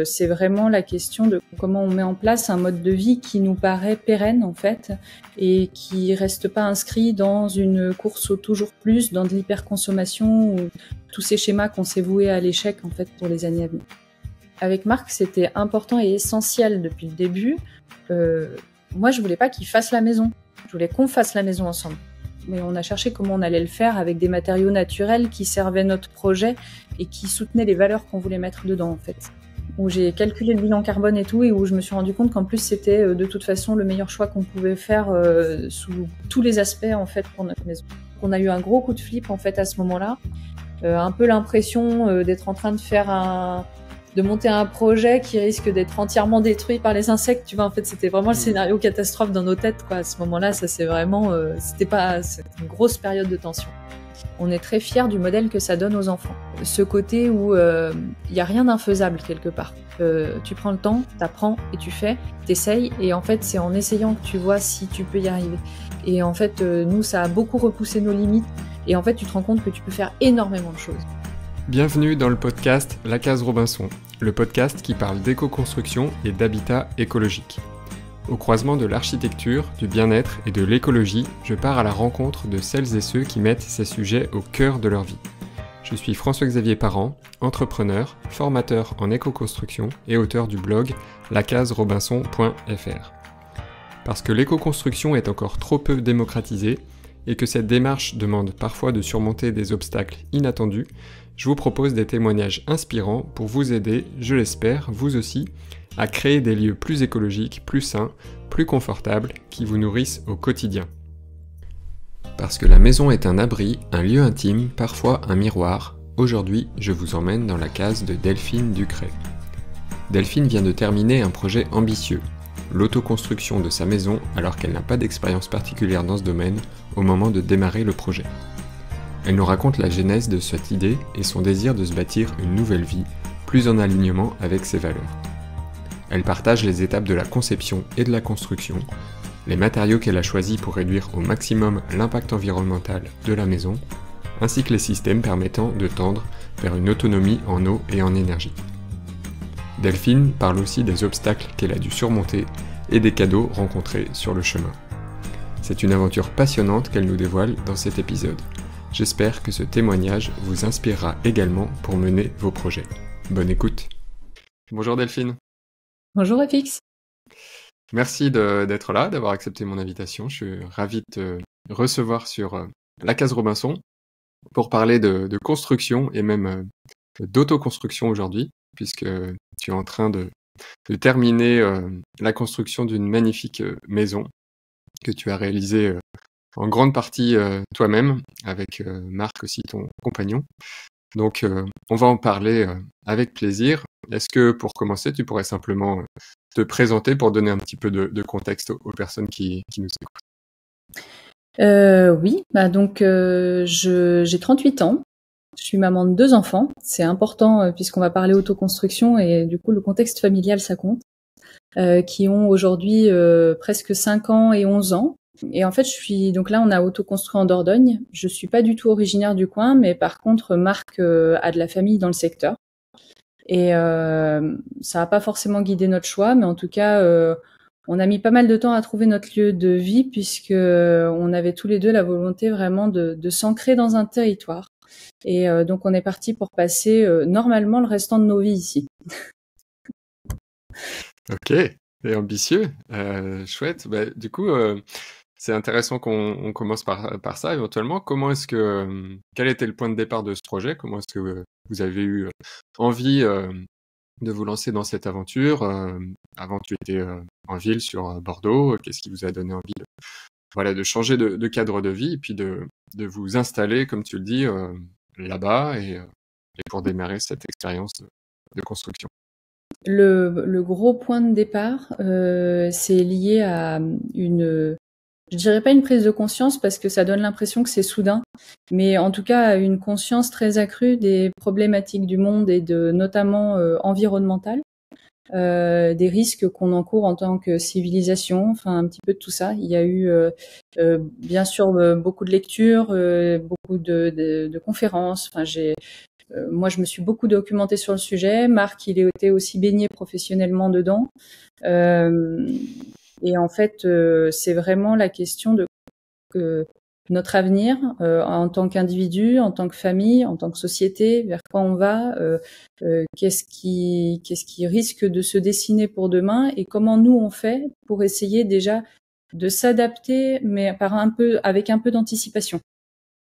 C'est vraiment la question de comment on met en place un mode de vie qui nous paraît pérenne en fait et qui reste pas inscrit dans une course au toujours plus, dans de l'hyperconsommation ou tous ces schémas qu'on s'est voués à l'échec en fait pour les années à venir. Avec Marc, c'était important et essentiel depuis le début. Moi, je voulais pas qu'il fasse la maison. Je voulais qu'on fasse la maison ensemble. Mais on a cherché comment on allait le faire avec des matériaux naturels qui servaient notre projet et qui soutenaient les valeurs qu'on voulait mettre dedans en fait. Où j'ai calculé le bilan carbone et tout, et où je me suis rendu compte qu'en plus c'était de toute façon le meilleur choix qu'on pouvait faire sous tous les aspects en fait pour notre maison. On a eu un gros coup de flip en fait à ce moment-là, un peu l'impression d'être en train de monter un projet qui risque d'être entièrement détruit par les insectes, tu vois. En fait, c'était vraiment le scénario catastrophe dans nos têtes, quoi. À ce moment-là, ça c'est vraiment, c'était une grosse période de tension. On est très fiers du modèle que ça donne aux enfants. Ce côté où y a rien d'infaisable quelque part. Tu prends le temps, t'apprends et tu fais, t'essayes, et en fait c'est en essayant que tu vois si tu peux y arriver. Et en fait, nous ça a beaucoup repoussé nos limites, et en fait tu te rends compte que tu peux faire énormément de choses. Bienvenue dans le podcast La Case Robinson, le podcast qui parle d'éco-construction et d'habitat écologique. Au croisement de l'architecture, du bien-être et de l'écologie, je pars à la rencontre de celles et ceux qui mettent ces sujets au cœur de leur vie. Je suis François-Xavier Parent, entrepreneur, formateur en éco-construction et auteur du blog lacaserobinson.fr. Parce que l'éco-construction est encore trop peu démocratisée et que cette démarche demande parfois de surmonter des obstacles inattendus, je vous propose des témoignages inspirants pour vous aider, je l'espère, vous aussi, à créer des lieux plus écologiques, plus sains, plus confortables, qui vous nourrissent au quotidien. Parce que la maison est un abri, un lieu intime, parfois un miroir, aujourd'hui je vous emmène dans la case de Delphine Ducret. Delphine vient de terminer un projet ambitieux, l'autoconstruction de sa maison alors qu'elle n'a pas d'expérience particulière dans ce domaine au moment de démarrer le projet. Elle nous raconte la genèse de cette idée et son désir de se bâtir une nouvelle vie, plus en alignement avec ses valeurs. Elle partage les étapes de la conception et de la construction, les matériaux qu'elle a choisis pour réduire au maximum l'impact environnemental de la maison, ainsi que les systèmes permettant de tendre vers une autonomie en eau et en énergie. Delphine parle aussi des obstacles qu'elle a dû surmonter et des cadeaux rencontrés sur le chemin. C'est une aventure passionnante qu'elle nous dévoile dans cet épisode. J'espère que ce témoignage vous inspirera également pour mener vos projets. Bonne écoute. Bonjour Delphine. Bonjour FX. Merci d'être là, d'avoir accepté mon invitation. Je suis ravi de te recevoir sur La Case Robinson pour parler de construction et même d'autoconstruction aujourd'hui, puisque tu es en train de terminer la construction d'une magnifique maison que tu as réalisée en grande partie toi-même, avec Marc aussi, ton compagnon. Donc on va en parler avec plaisir. Est-ce que pour commencer, tu pourrais simplement te présenter pour donner un petit peu de contexte aux personnes qui nous écoutent? Oui, donc j'ai 38 ans. Je suis maman de 2 enfants. C'est important puisqu'on va parler autoconstruction et du coup le contexte familial ça compte. Qui ont aujourd'hui presque 5 ans et 11 ans. Et en fait, donc là on a autoconstruit en Dordogne. Je suis pas du tout originaire du coin, mais par contre Marc a de la famille dans le secteur. Et ça n'a pas forcément guidé notre choix, mais en tout cas, on a mis pas mal de temps à trouver notre lieu de vie puisque on avait tous les deux la volonté vraiment de s'ancrer dans un territoire. Et donc on est parti pour passer normalement le restant de nos vies ici. Ok, et ambitieux, chouette. Du coup, c'est intéressant qu'on commence par ça éventuellement. Quel était le point de départ de ce projet? Comment est-ce que vous avez eu envie de vous lancer dans cette aventure? Avant, tu étais en ville sur Bordeaux. Qu'est-ce qui vous a donné envie de changer de cadre de vie et puis de vous installer, comme tu le dis, là-bas et pour démarrer cette expérience de construction? Le gros point de départ, c'est lié à je dirais pas une prise de conscience parce que ça donne l'impression que c'est soudain, mais en tout cas une conscience très accrue des problématiques du monde et notamment environnementales, des risques qu'on encourt en tant que civilisation, enfin un petit peu de tout ça. Il y a eu bien sûr beaucoup de lectures, beaucoup de conférences. Enfin moi, je me suis beaucoup documentée sur le sujet. Marc, il était aussi baigné professionnellement dedans. Et en fait, c'est vraiment la question de notre avenir en tant qu'individu, en tant que famille, en tant que société, vers quoi on va, qu'est-ce qui risque de se dessiner pour demain et comment nous on fait pour essayer déjà de s'adapter, mais avec un peu d'anticipation.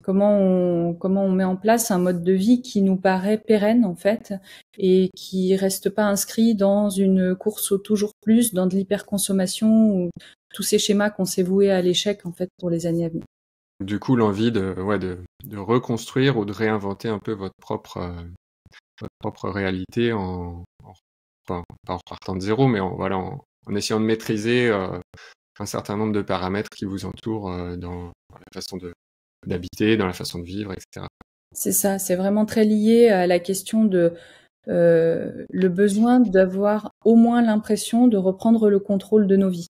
Comment on met en place un mode de vie qui nous paraît pérenne en fait et qui reste pas inscrit dans une course au toujours plus, dans de l'hyperconsommation ou tous ces schémas qu'on s'est voués à l'échec en fait pour les années à venir. Du coup, l'envie de reconstruire ou de réinventer un peu votre propre réalité pas en partant de zéro, mais en essayant de maîtriser un certain nombre de paramètres qui vous entourent dans la façon d'habiter, dans la façon de vivre, etc. C'est ça, c'est vraiment très lié à la question de le besoin d'avoir au moins l'impression de reprendre le contrôle de nos vies.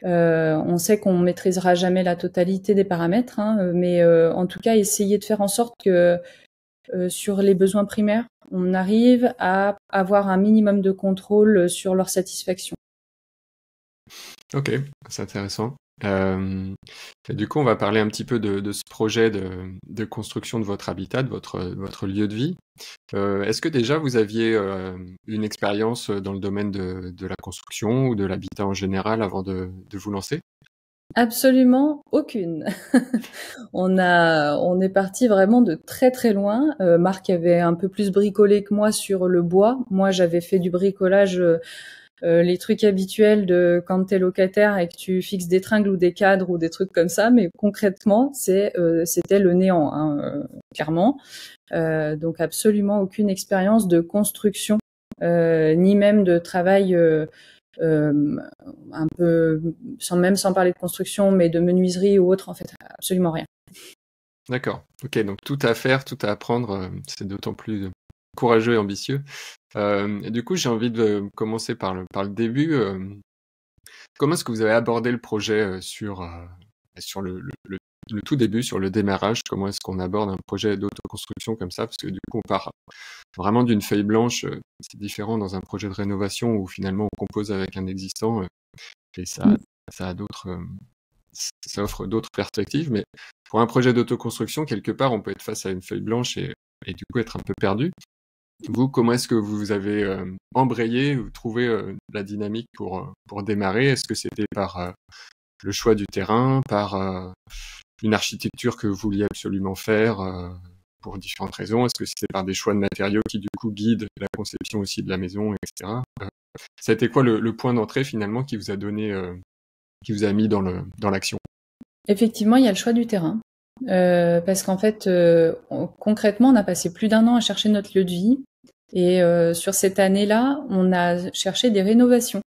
On sait qu'on maîtrisera jamais la totalité des paramètres, mais en tout cas, essayer de faire en sorte que sur les besoins primaires, on arrive à avoir un minimum de contrôle sur leur satisfaction. Ok, c'est intéressant. Et du coup, on va parler un petit peu de ce projet de construction de votre habitat, de votre lieu de vie. Est-ce que déjà vous aviez une expérience dans le domaine de la construction ou de l'habitat en général avant de vous lancer? Absolument aucune. On est parti vraiment de très très loin. Marc avait un peu plus bricolé que moi sur le bois. Moi, j'avais fait du bricolage, les trucs habituels de quand t'es locataire et que tu fixes des tringles ou des cadres ou des trucs comme ça. Mais concrètement, c'était le néant, clairement. Donc absolument aucune expérience de construction, ni même de travail. Un peu sans parler de construction, mais de menuiserie ou autre, en fait, absolument rien. D'accord. Ok, donc tout à faire, tout à apprendre, c'est d'autant plus courageux et ambitieux. Et du coup, j'ai envie de commencer par le début. Comment est-ce que vous avez abordé le projet sur le tout début, sur le démarrage? Comment est-ce qu'on aborde un projet d'autoconstruction comme ça? Parce que du coup, on part vraiment d'une feuille blanche. C'est différent dans un projet de rénovation où finalement on compose avec un existant et ça a ça offre d'autres perspectives. Mais pour un projet d'autoconstruction, quelque part, on peut être face à une feuille blanche et du coup être un peu perdu. Vous, comment est-ce que vous avez embrayé ou trouvé la dynamique pour démarrer? Est-ce que c'était par le choix du terrain, par une architecture que vous vouliez absolument faire pour différentes raisons? Est-ce que c'était par des choix de matériaux qui du coup guident la conception aussi de la maison, etc. Ça a été quoi le point d'entrée finalement qui vous a donné, qui vous a mis dans l'action? Effectivement, il y a le choix du terrain. Parce qu'en fait, concrètement, on a passé plus d'1 an à chercher notre lieu de vie. Et sur cette année-là, on a cherché des rénovations.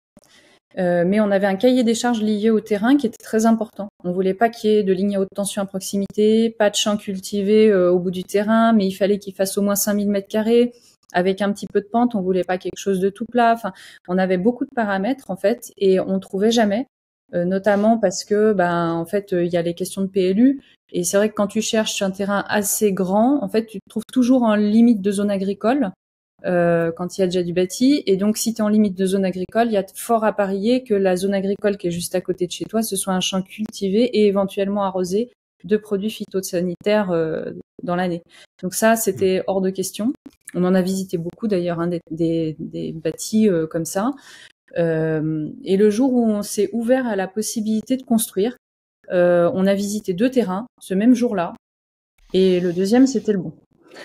Mais on avait un cahier des charges lié au terrain qui était très important. On voulait pas qu'il y ait de lignes à haute tension à proximité, pas de champs cultivés au bout du terrain, mais il fallait qu'il fasse au moins 5000 mètres carrés. Avec un petit peu de pente, on voulait pas quelque chose de tout plat. Enfin, on avait beaucoup de paramètres en fait, et on trouvait jamais. Notamment parce que, en fait, il y a les questions de PLU. Et c'est vrai que quand tu cherches un terrain assez grand, en fait, tu te trouves toujours en limite de zone agricole. Quand il y a déjà du bâti. Et donc, si tu es en limite de zone agricole, il y a fort à parier que la zone agricole qui est juste à côté de chez toi, ce soit un champ cultivé et éventuellement arrosé de produits phytosanitaires dans l'année. Donc ça, c'était hors de question. On en a visité beaucoup d'ailleurs, des bâtis comme ça. Et le jour où on s'est ouvert à la possibilité de construire, on a visité 2 terrains ce même jour-là. Et le deuxième, c'était le bon.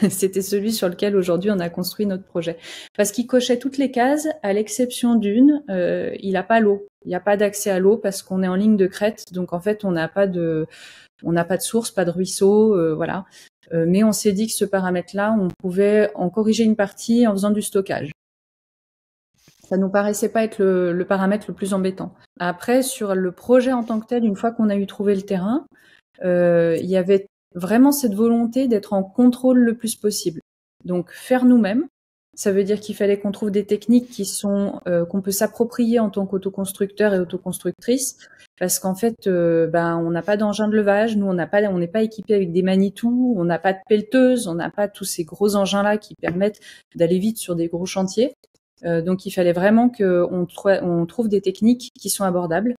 C'était celui sur lequel aujourd'hui on a construit notre projet. Parce qu'il cochait toutes les cases, à l'exception d'une, il n'a pas l'eau. Il n'y a pas d'accès à l'eau parce qu'on est en ligne de crête. Donc en fait, on n'a pas de source, pas de ruisseau, voilà. Mais on s'est dit que ce paramètre-là, on pouvait en corriger une partie en faisant du stockage. Ça nous paraissait pas être le paramètre le plus embêtant. Après, sur le projet en tant que tel, une fois qu'on a eu trouvé le terrain, il y avait vraiment cette volonté d'être en contrôle le plus possible. Donc faire nous-mêmes, Ça veut dire qu'il fallait qu'on trouve des techniques qui sont qu'on peut s'approprier en tant qu'autoconstructeur et autoconstructrice, parce qu'en fait, on n'a pas d'engin de levage, nous on n'est pas équipé avec des Manitou, on n'a pas de pelleteuse, on n'a pas tous ces gros engins-là qui permettent d'aller vite sur des gros chantiers. Donc il fallait vraiment on trouve des techniques qui sont abordables.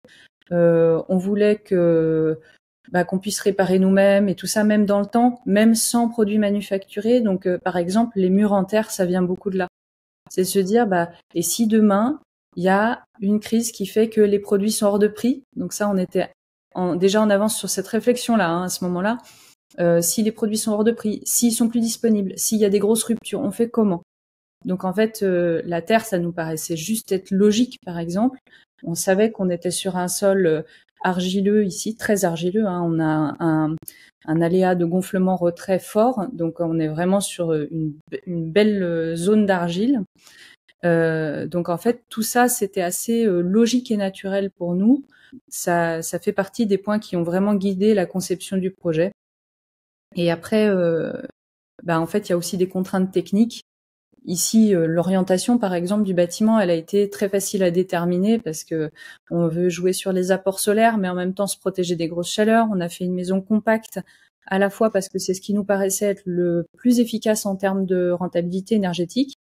On voulait qu'on puisse réparer nous-mêmes et tout ça, même dans le temps, même sans produits manufacturés. Donc, par exemple, les murs en terre, ça vient beaucoup de là. C'est se dire, et si demain, il y a une crise qui fait que les produits sont hors de prix. Donc ça, on était déjà en avance sur cette réflexion-là, à ce moment-là. Si les produits sont hors de prix, s'ils sont plus disponibles, s'il y a des grosses ruptures, on fait comment? Donc en fait, la terre, ça nous paraissait juste être logique, par exemple. On savait qu'on était sur un sol argileux ici, très argileux. On a un aléa de gonflement-retrait fort, donc on est vraiment sur une belle zone d'argile. Donc en fait, tout ça, c'était assez logique et naturel pour nous. Ça fait partie des points qui ont vraiment guidé la conception du projet. Et après, en fait, il y a aussi des contraintes techniques. Ici, l'orientation, par exemple, du bâtiment, elle a été très facile à déterminer parce que on veut jouer sur les apports solaires, mais en même temps se protéger des grosses chaleurs. On a fait une maison compacte, à la fois parce que c'est ce qui nous paraissait être le plus efficace en termes de rentabilité énergétique,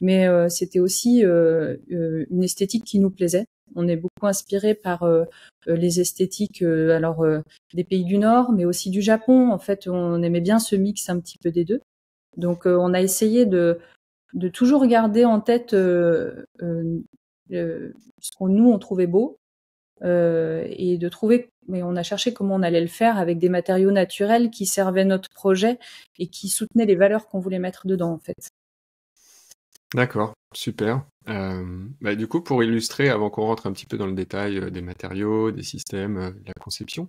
mais c'était aussi une esthétique qui nous plaisait. On est beaucoup inspiré par les esthétiques des pays du Nord, mais aussi du Japon. En fait, on aimait bien ce mix un petit peu des deux. Donc, on a essayé de toujours garder en tête ce qu'on nous on trouvait beau et de trouver, mais on a cherché comment on allait le faire avec des matériaux naturels qui servaient notre projet et qui soutenaient les valeurs qu'on voulait mettre dedans en fait. D'accord, super. Du coup, pour illustrer, avant qu'on rentre un petit peu dans le détail des matériaux, des systèmes, de la conception,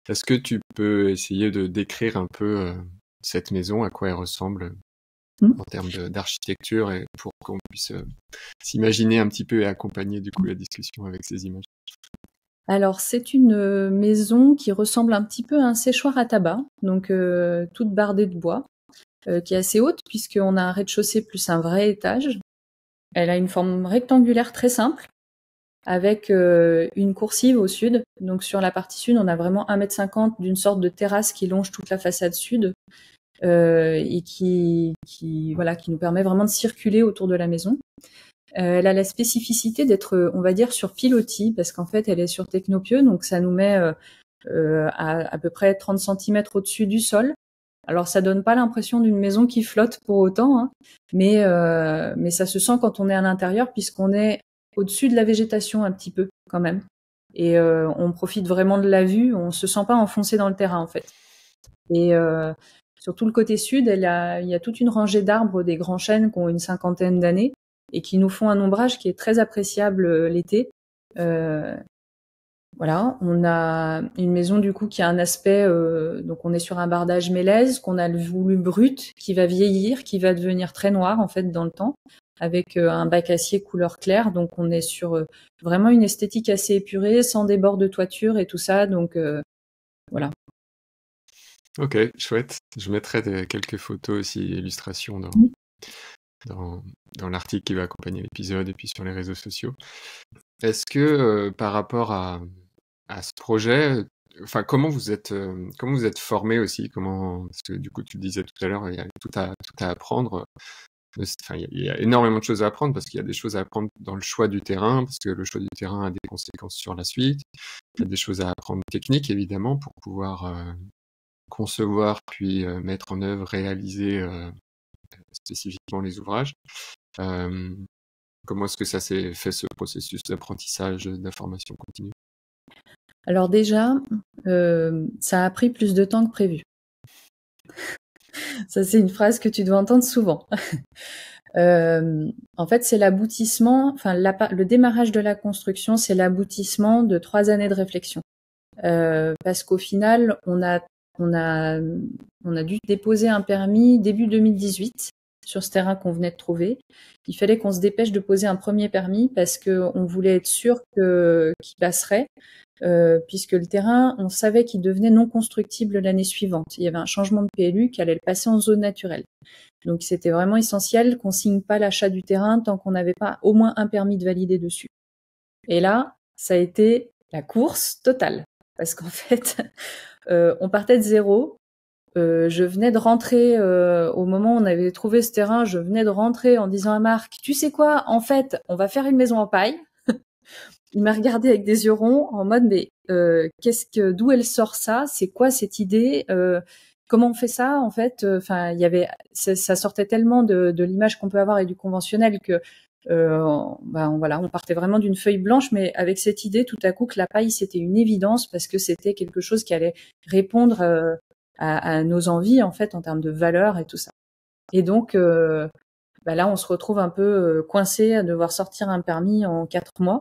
est-ce que tu peux essayer de décrire un peu cette maison, à quoi elle ressemble en termes d'architecture, et pour qu'on puisse s'imaginer un petit peu et accompagner du coup la discussion avec ces images? Alors c'est une maison qui ressemble un petit peu à un séchoir à tabac, donc toute bardée de bois, qui est assez haute puisqu'on a un rez-de-chaussée plus un vrai étage. Elle a une forme rectangulaire très simple, avec une coursive au sud. Donc sur la partie sud, on a vraiment 1,50 m d'une sorte de terrasse qui longe toute la façade sud et qui nous permet vraiment de circuler autour de la maison. Elle a la spécificité d'être, on va dire, sur pilotis, parce qu'en fait, elle est sur technopieux, donc ça nous met à peu près 30 cm au-dessus du sol. Alors ça donne pas l'impression d'une maison qui flotte pour autant, hein, mais ça se sent quand on est à l'intérieur puisqu'on est au-dessus de la végétation un petit peu quand même. Et on profite vraiment de la vue, on se sent pas enfoncé dans le terrain en fait. Et sur tout le côté sud, il y a toute une rangée d'arbres, des grands chênes qui ont une 50aine d'années et qui nous font un ombrage qui est très appréciable l'été. Voilà, on a une maison du coup qui a un aspect, donc on est sur un bardage mélèze qu'on a voulu brut, qui va vieillir, qui va devenir très noir en fait dans le temps, avec un bac acier couleur claire. Donc on est sur vraiment une esthétique assez épurée, sans des bords de toiture et tout ça. Donc voilà. Ok, chouette. Je mettrai quelques photos aussi, illustrations dans l'article qui va accompagner l'épisode et puis sur les réseaux sociaux. Est-ce que par rapport à ce projet, enfin comment vous êtes formé aussi, parce que du coup tu le disais tout à l'heure, il y a tout à apprendre. Enfin, il y a énormément de choses à apprendre parce qu'il y a des choses à apprendre dans le choix du terrain, parce que le choix du terrain a des conséquences sur la suite. Il y a des choses à apprendre techniques évidemment pour pouvoir concevoir puis mettre en œuvre, réaliser spécifiquement les ouvrages. Comment est-ce que ça s'est fait, ce processus d'apprentissage, d'information continue? Alors déjà, ça a pris plus de temps que prévu. Ça, c'est une phrase que tu dois entendre souvent. En fait, c'est l'aboutissement, le démarrage de la construction, c'est l'aboutissement de 3 années de réflexion. Parce qu'au final, on a dû déposer un permis début 2018 sur ce terrain qu'on venait de trouver. Il fallait qu'on se dépêche de poser un premier permis parce qu'on voulait être sûr qu'il passerait, puisque le terrain, on savait qu'il devenait non constructible l'année suivante. Il y avait un changement de PLU qui allait le passer en zone naturelle. Donc c'était vraiment essentiel qu'on signe pas l'achat du terrain tant qu'on n'avait pas au moins un permis de valider dessus. Et là, ça a été la course totale. Parce qu'en fait, on partait de zéro. Je venais de rentrer au moment où on avait trouvé ce terrain, je venais de rentrer en disant à Marc, tu sais quoi, en fait, on va faire une maison en paille. Il m'a regardé avec des yeux ronds en mode mais d'où elle sort ça? C'est quoi cette idée? Comment on fait ça en fait? Enfin, ça sortait tellement de l'image qu'on peut avoir et du conventionnel que voilà, on partait vraiment d'une feuille blanche, mais avec cette idée tout à coup que la paille c'était une évidence parce que c'était quelque chose qui allait répondre à nos envies en fait en termes de valeur et tout ça. Et donc là on se retrouve un peu coincé à devoir sortir un permis en 4 mois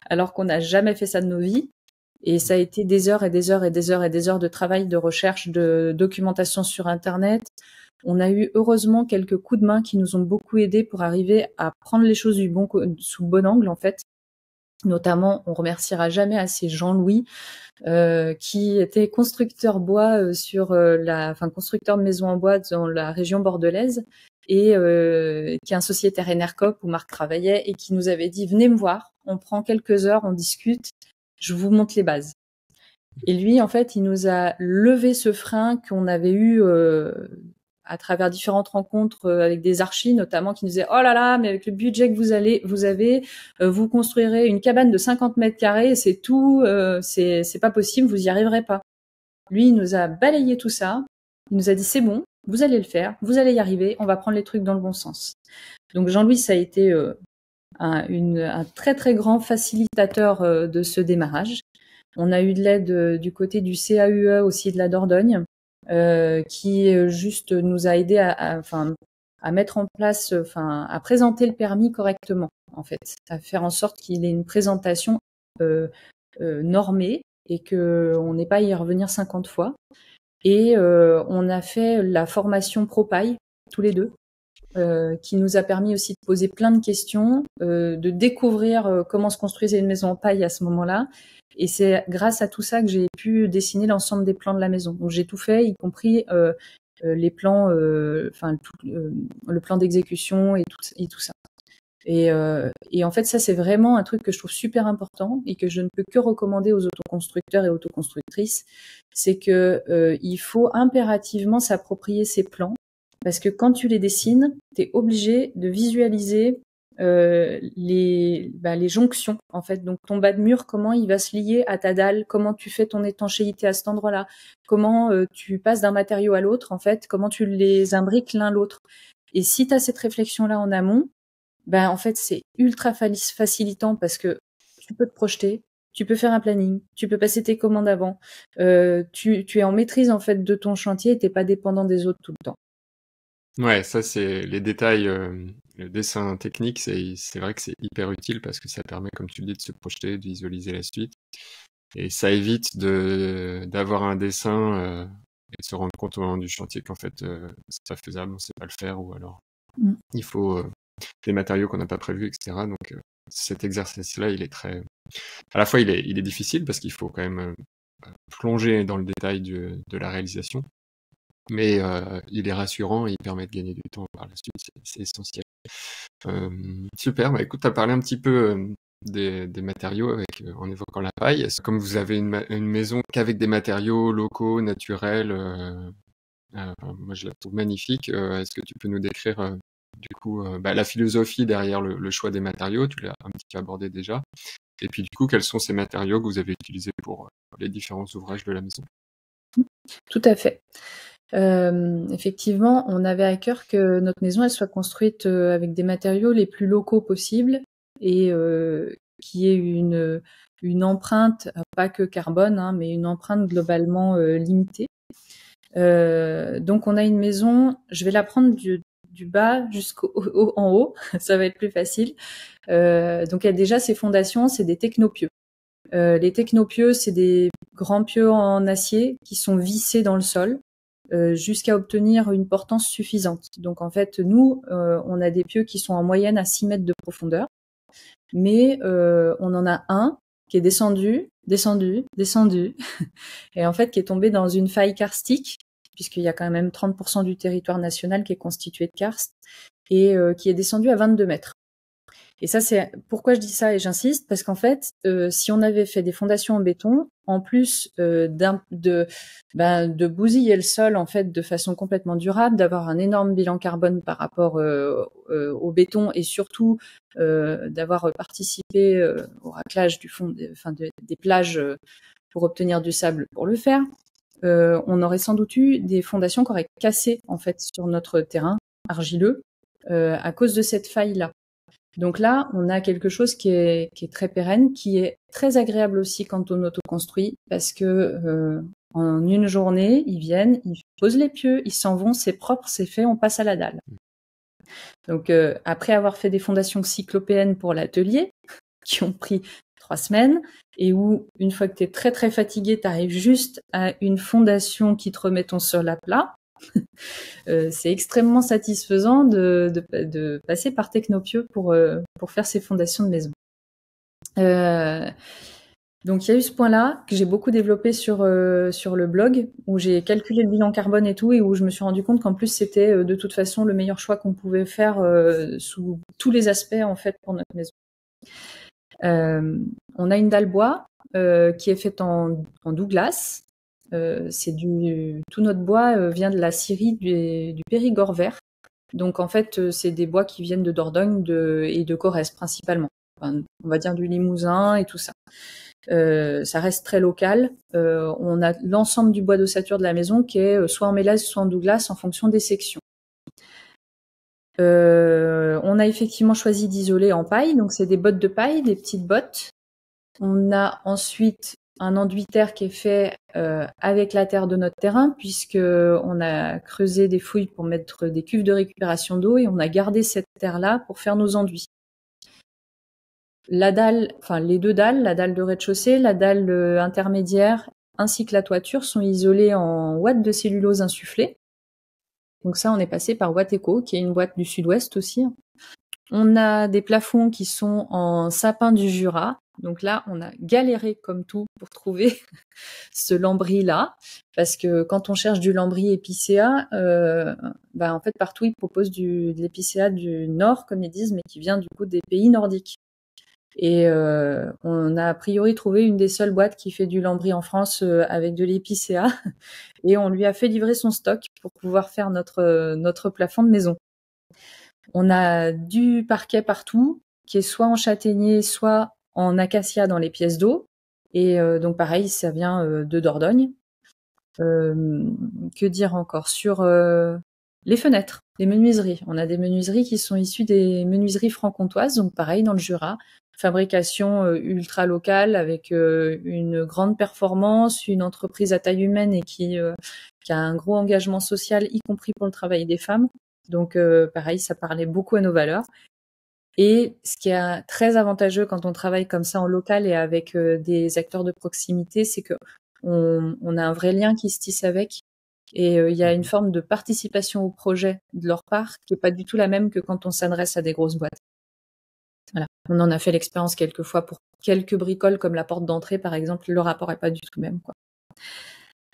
alors qu'on n'a jamais fait ça de nos vies. Et ça a été des heures et des heures et des heures et des heures de travail, de recherche, de documentation sur Internet. On a eu heureusement quelques coups de main qui nous ont beaucoup aidés pour arriver à prendre les choses sous le bon angle en fait. Notamment, on remerciera jamais assez Jean-Louis, qui était constructeur bois constructeur de maisons en bois dans la région bordelaise et qui est un sociétaire Enercop où Marc travaillait et qui nous avait dit venez me voir, on prend quelques heures, on discute, je vous montre les bases. Et lui, en fait, il nous a levé ce frein qu'on avait eu à travers différentes rencontres avec des archis, notamment, qui nous disaient « Oh là là, mais avec le budget que vous avez, vous construirez une cabane de 50 mètres carrés, c'est tout, c'est pas possible, vous y arriverez pas. » Lui, il nous a balayé tout ça. Il nous a dit « C'est bon, vous allez le faire, vous allez y arriver, on va prendre les trucs dans le bon sens. » Donc Jean-Louis, ça a été un très très grand facilitateur de ce démarrage. On a eu de l'aide du côté du CAUE aussi de la Dordogne, qui juste nous a aidé à mettre en place, à présenter le permis correctement, en fait, à faire en sorte qu'il ait une présentation normée et que on n'ait pas à y revenir 50 fois. Et on a fait la formation ProPaille tous les deux. Qui nous a permis aussi de poser plein de questions, de découvrir comment se construisait une maison en paille à ce moment-là. Et c'est grâce à tout ça que j'ai pu dessiner l'ensemble des plans de la maison. Donc j'ai tout fait, y compris les plans, le plan d'exécution et tout ça. Et en fait, ça c'est vraiment un truc que je trouve super important et que je ne peux que recommander aux autoconstructeurs et autoconstructrices, c'est que il faut impérativement s'approprier ces plans. Parce que quand tu les dessines, tu es obligé de visualiser les jonctions, en fait. Donc, ton bas de mur, comment il va se lier à ta dalle, comment tu fais ton étanchéité à cet endroit-là, comment tu passes d'un matériau à l'autre, en fait, comment tu les imbriques l'un l'autre. Et si tu as cette réflexion-là en amont, en fait, c'est ultra facilitant parce que tu peux te projeter, tu peux faire un planning, tu peux passer tes commandes avant, tu es en maîtrise, en fait, de ton chantier et t'es pas dépendant des autres tout le temps. Ouais, ça c'est les détails, le dessin technique, c'est vrai que c'est hyper utile parce que ça permet, comme tu le dis, de se projeter, de visualiser la suite. Et ça évite d'avoir un dessin et de se rendre compte au moment du chantier qu'en fait c'est pas faisable, on sait pas le faire, ou alors il faut des matériaux qu'on n'a pas prévus, etc. Donc cet exercice-là, il est très... À la fois il est difficile parce qu'il faut quand même plonger dans le détail de la réalisation. Mais il est rassurant et il permet de gagner du temps par la suite, c'est essentiel. Super, bah écoute, tu as parlé un petit peu des matériaux en évoquant la paille. Comme vous avez une maison qu'avec des matériaux locaux, naturels, moi je la trouve magnifique, est-ce que tu peux nous décrire du coup la philosophie derrière le choix des matériaux? Tu l'as un petit peu abordé déjà. Et puis du coup, quels sont ces matériaux que vous avez utilisés pour les différents ouvrages de la maison? Tout à fait. Effectivement, on avait à cœur que notre maison elle soit construite avec des matériaux les plus locaux possibles et qui ait une empreinte, pas que carbone, mais une empreinte globalement limitée. Donc on a une maison, je vais la prendre du bas en haut, ça va être plus facile. Donc déjà ces fondations, c'est des technopieux. Les technopieux, c'est des grands pieux en acier qui sont vissés dans le sol jusqu'à obtenir une portance suffisante. Donc en fait, nous, on a des pieux qui sont en moyenne à 6 mètres de profondeur, mais on en a un qui est descendu, et en fait qui est tombé dans une faille karstique, puisqu'il y a quand même 30% du territoire national qui est constitué de karst, et qui est descendu à 22 mètres. Et ça, c'est pourquoi je dis ça et j'insiste, parce qu'en fait, si on avait fait des fondations en béton, en plus de bousiller le sol en fait de façon complètement durable, d'avoir un énorme bilan carbone par rapport au béton, et surtout d'avoir participé au raclage du fond, des plages pour obtenir du sable pour le faire, on aurait sans doute eu des fondations qui auraient cassé en fait sur notre terrain argileux à cause de cette faille-là. Donc là, on a quelque chose qui est très pérenne, qui est très agréable aussi quand on autoconstruit, parce que en une journée, ils viennent, ils posent les pieux, ils s'en vont, c'est propre, c'est fait, on passe à la dalle. Donc après avoir fait des fondations cyclopéennes pour l'atelier, qui ont pris 3 semaines, et où une fois que tu es très très fatigué, tu arrives juste à une fondation qui te remet ton sol à plat, c'est extrêmement satisfaisant de passer par Technopieux pour faire ces fondations de maison. Donc il y a eu ce point-là que j'ai beaucoup développé sur le blog, où j'ai calculé le bilan carbone et tout, et où je me suis rendu compte qu'en plus c'était de toute façon le meilleur choix qu'on pouvait faire sous tous les aspects en fait pour notre maison. On a une dalle bois qui est faite en Douglas. Tout notre bois vient de la scierie du Périgord vert. Donc en fait, c'est des bois qui viennent de Dordogne et de Corrèze principalement. Enfin, on va dire du Limousin et tout ça. Ça reste très local. On a l'ensemble du bois d'ossature de la maison qui est soit en mélèze, soit en Douglas en fonction des sections. On a effectivement choisi d'isoler en paille, donc c'est des bottes de paille, des petites bottes. On a ensuite un enduit terre qui est fait avec la terre de notre terrain, puisque on a creusé des fouilles pour mettre des cuves de récupération d'eau, et on a gardé cette terre-là pour faire nos enduits. La dalle, enfin les deux dalles, la dalle de rez-de-chaussée, la dalle intermédiaire, ainsi que la toiture sont isolées en ouate de cellulose insufflée. Donc ça, on est passé par Wateco, qui est une boîte du Sud-Ouest aussi. On a des plafonds qui sont en sapin du Jura. Donc là, on a galéré comme tout pour trouver ce lambris-là, parce que quand on cherche du lambris épicéa, en fait partout ils proposent de l'épicéa du Nord, comme ils disent, mais qui vient du coup des pays nordiques. Et on a a priori trouvé une des seules boîtes qui fait du lambris en France avec de l'épicéa, et on lui a fait livrer son stock pour pouvoir faire notre plafond de maison. On a du parquet partout, qui est soit en châtaignier, soit en acacia dans les pièces d'eau. Et donc pareil, ça vient de Dordogne. Que dire encore sur les fenêtres, les menuiseries. On a des menuiseries qui sont issues des menuiseries franc-comtoises, donc pareil dans le Jura. Fabrication ultra locale avec une grande performance, une entreprise à taille humaine et qui a un gros engagement social, y compris pour le travail des femmes. Donc pareil, ça parlait beaucoup à nos valeurs. Et ce qui est très avantageux quand on travaille comme ça en local et avec des acteurs de proximité, c'est que on a un vrai lien qui se tisse avec, et il y a une forme de participation au projet de leur part qui est pas du tout la même que quand on s'adresse à des grosses boîtes. Voilà. On en a fait l'expérience quelques fois pour quelques bricoles comme la porte d'entrée par exemple, le rapport est pas du tout le même, quoi.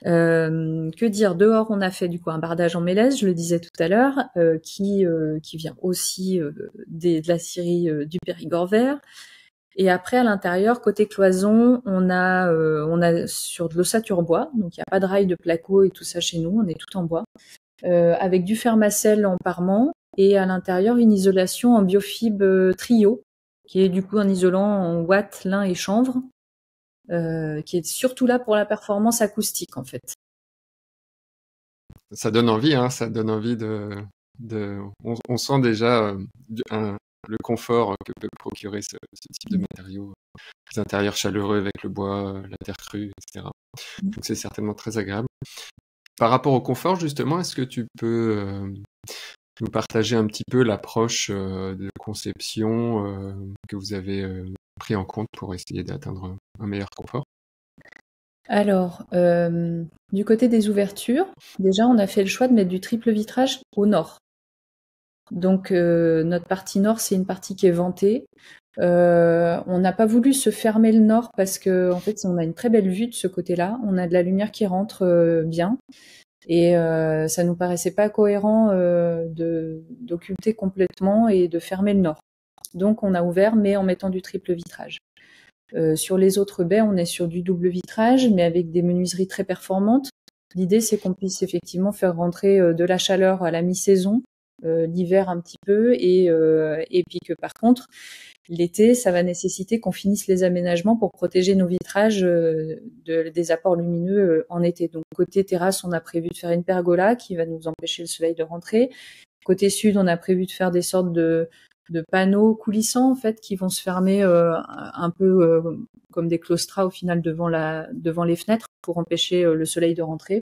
Que dire, dehors on a fait du coup un bardage en mélèze, je le disais tout à l'heure, qui vient aussi de la scierie du Périgord vert. Et après à l'intérieur, côté cloison, on a sur de l'ossature bois, donc il n'y a pas de rail de placo et tout ça chez nous, on est tout en bois, avec du fermacell en parement, et à l'intérieur une isolation en biofibre trio, qui est du coup un isolant en ouate, lin et chanvre, qui est surtout là pour la performance acoustique en fait. Ça donne envie, hein, ça donne envie on sent déjà le confort que peut procurer ce type de matériaux, les intérieurs chaleureux avec le bois, la terre crue, etc. Donc c'est certainement très agréable. Par rapport au confort, justement, est-ce que tu peux nous partager un petit peu l'approche de conception que vous avez pris en compte pour essayer d'atteindre un meilleur confort? Alors, du côté des ouvertures, déjà on a fait le choix de mettre du triple vitrage au nord. Donc notre partie nord, c'est une partie qui est ventée. On n'a pas voulu se fermer le nord parce que en fait on a une très belle vue de ce côté-là. On a de la lumière qui rentre bien. Et ça nous paraissait pas cohérent d'occulter complètement et de fermer le nord. Donc on a ouvert, mais en mettant du triple vitrage. Sur les autres baies, on est sur du double vitrage, mais avec des menuiseries très performantes. L'idée, c'est qu'on puisse effectivement faire rentrer de la chaleur à la mi-saison, l'hiver un petit peu, et puis que par contre, l'été, ça va nécessiter qu'on finisse les aménagements pour protéger nos vitrages des apports lumineux en été. Donc côté terrasse, on a prévu de faire une pergola qui va nous empêcher le soleil de rentrer. Côté sud, on a prévu de faire des sortes de panneaux coulissants en fait qui vont se fermer un peu comme des claustras au final devant les fenêtres pour empêcher le soleil de rentrer.